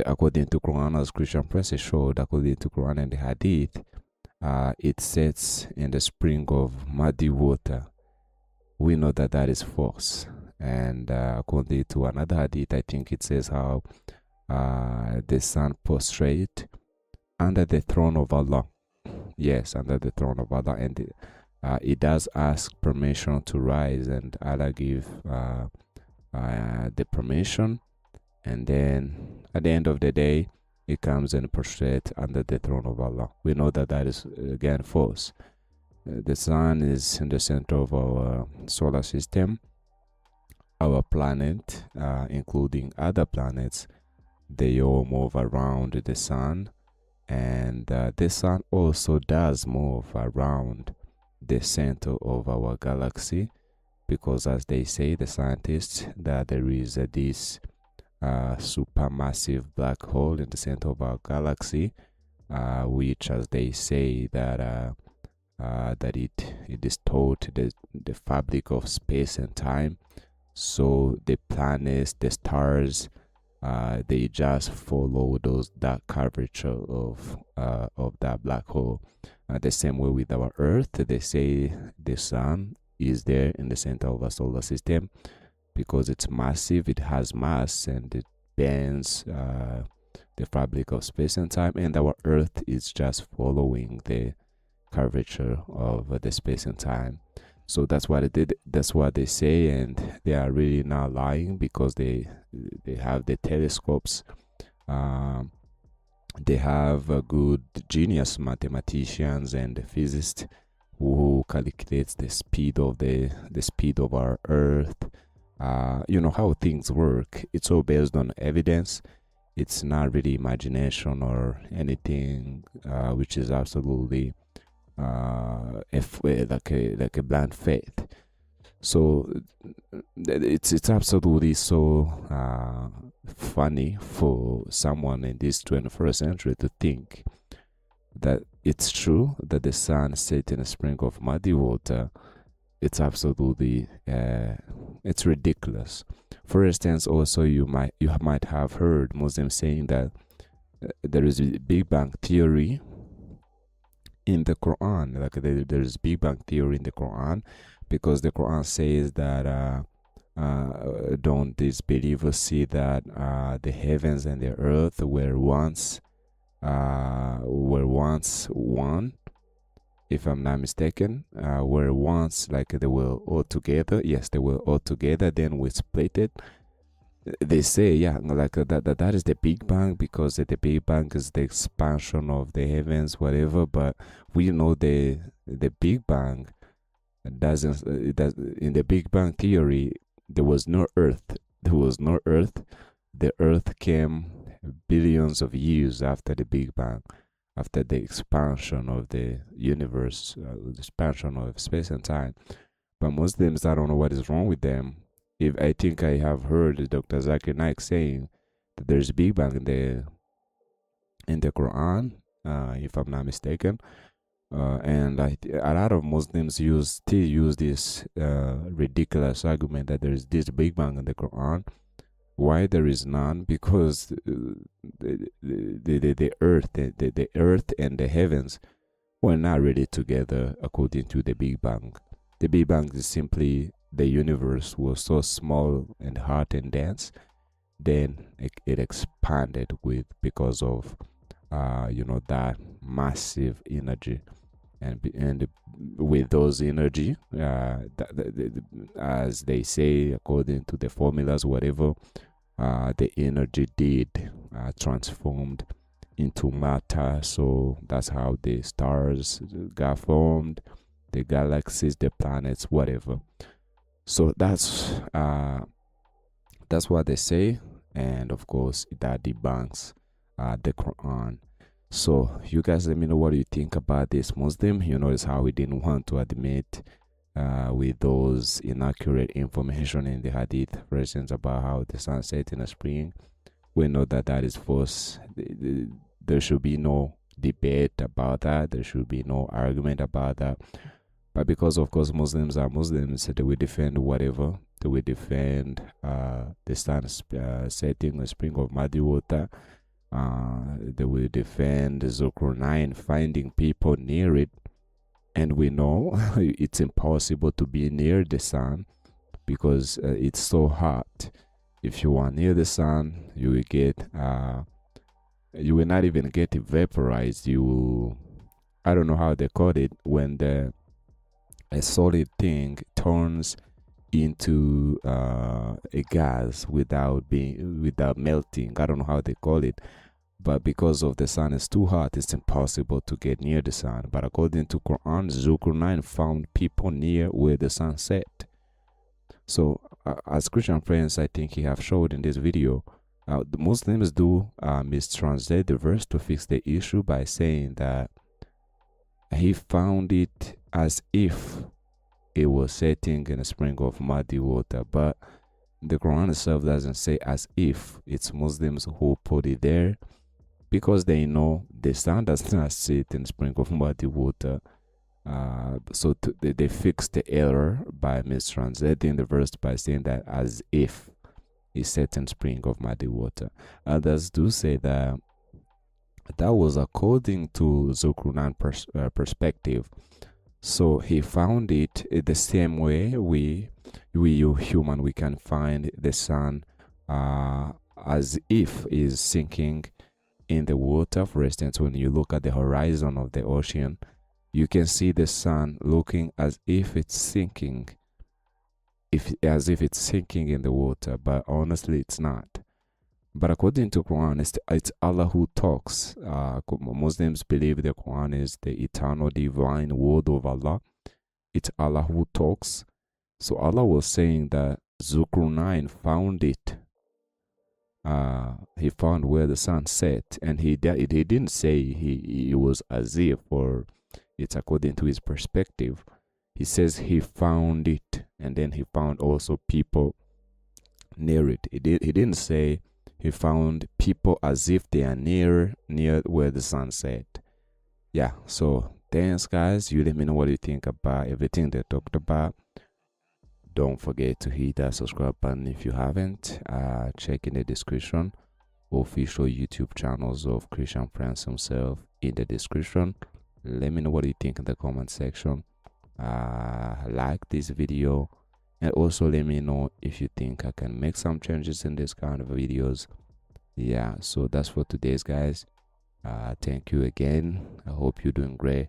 According to Quran, as Christian Prince showed, according to Quran and the Hadith, it sets in the spring of muddy water. We know that that is false. And according to another Hadith, I think it says how the sun prostrate under the throne of Allah. Yes, under the throne of Allah, and it does ask permission to rise, and Allah give the permission. And then at the end of the day, it comes and prostrate under the throne of Allah. We know that that is again false. The sun is in the center of our solar system. Our planet, including other planets, they all move around the sun, And the sun also does move around the center of our galaxy, because as they say, the scientists, that there is this supermassive black hole in the center of our galaxy, which, as they say, that it distort the fabric of space and time. So the planets, the stars, they just follow that curvature of that black hole. The same way with our Earth, they say the sun is there in the center of our solar system because it's massive, it has mass, and it bends the fabric of space and time, and our Earth is just following the curvature of the space and time. So that's what it did. That's what they say, and they are really not lying, because they have the telescopes. They have good genius mathematicians and physicists who calculates the speed of our Earth. You know how things work. It's all based on evidence. It's not really imagination or anything which is absolutely like a blind faith. So it's absolutely so funny for someone in this 21st century to think that it's true that the sun set in a spring of muddy water. It's absolutely it's ridiculous. For instance, also you might have heard Muslims saying that there is a Big Bang theory in the Quran. Like there is Big Bang theory in the Quran, because the Quran says that don't these believers see that the heavens and the earth were once one, if I'm not mistaken, were once, like they were all together. Yes, they were all together, then we split it. They say, yeah, like that is the Big Bang, because the Big Bang is the expansion of the heavens, whatever. But we know the Big Bang doesn't. In the Big Bang theory, there was no Earth. There was no Earth. The Earth came billions of years after the Big Bang, after the expansion of the universe, the expansion of space and time. But Muslims, I don't know what is wrong with them. If I think I have heard Dr. Zakir Naik saying that there's a Big Bang in the Quran, if I'm not mistaken. And a lot of Muslims still use this ridiculous argument that there is this Big Bang in the Quran. Why there is none? Because the earth and the heavens were not really together according to the Big Bang. The Big Bang is simply the universe was so small and hot and dense, then it expanded because of that massive energy, and with those energy, as they say, according to the formulas, whatever, the energy did transformed into matter. So that's how the stars got formed, the galaxies, the planets, whatever. So that's what they say, and of course that debunks the Quran. So you guys let me know what you think about this Muslim. You notice how he didn't want to admit with those inaccurate information in the hadith, for instance, about how the sun set in the spring. We know that is false. There should be no debate about that. There should be no argument about that. But because, of course, Muslims are Muslims, they will defend whatever. They will defend the sun setting a spring of muddy water. They will defend Zuhur 9 finding people near it. And we know it's impossible to be near the sun because it's so hot. If you are near the sun, you will get, you will not even get vaporized. I don't know how they call it, when a solid thing turns into a gas without melting. I don't know how they call it, but because of the sun is too hot, it's impossible to get near the sun. But according to Quran, Zuhur 9 found people near where the sun set. So as Christian friends, I think he have showed in this video, The Muslims do mistranslate the verse to fix the issue by saying that he found it as if it was setting in a spring of muddy water, but the Quran itself doesn't say as if. It's Muslims who put it there because they know the sun does not sit in a spring of muddy water. So they fix the error by mistranslating the verse by saying that as if it's set in spring of muddy water. Others do say that that was according to Zulkarnain perspective. So he found it the same way we human, we can find the sun as if is sinking in the water. For instance, when you look at the horizon of the ocean, you can see the sun looking as if it's sinking, as if it's sinking in the water, but honestly it's not. But according to Quran, it's Allah who talks. Muslims believe the Quran is the eternal divine word of Allah. It's Allah who talks. So Allah was saying that Zulkarnain found it. He found where the sun set, and he didn't say he was as if, or it's according to his perspective. He says he found it, and then he found also people near it. He didn't say he found people as if they are near where the sun set. Yeah, so thanks guys. You let me know what you think about everything they talked about. Don't forget to hit that subscribe button if you haven't. Check in the description. Official YouTube channels of Christian Prince himself in the description. Let me know what you think in the comment section. Like this video, and also let me know if you think I can make some changes in this kind of videos. Yeah, so that's for today's guys. Thank you again. I hope you're doing great.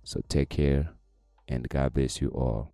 So take care, and God bless you all.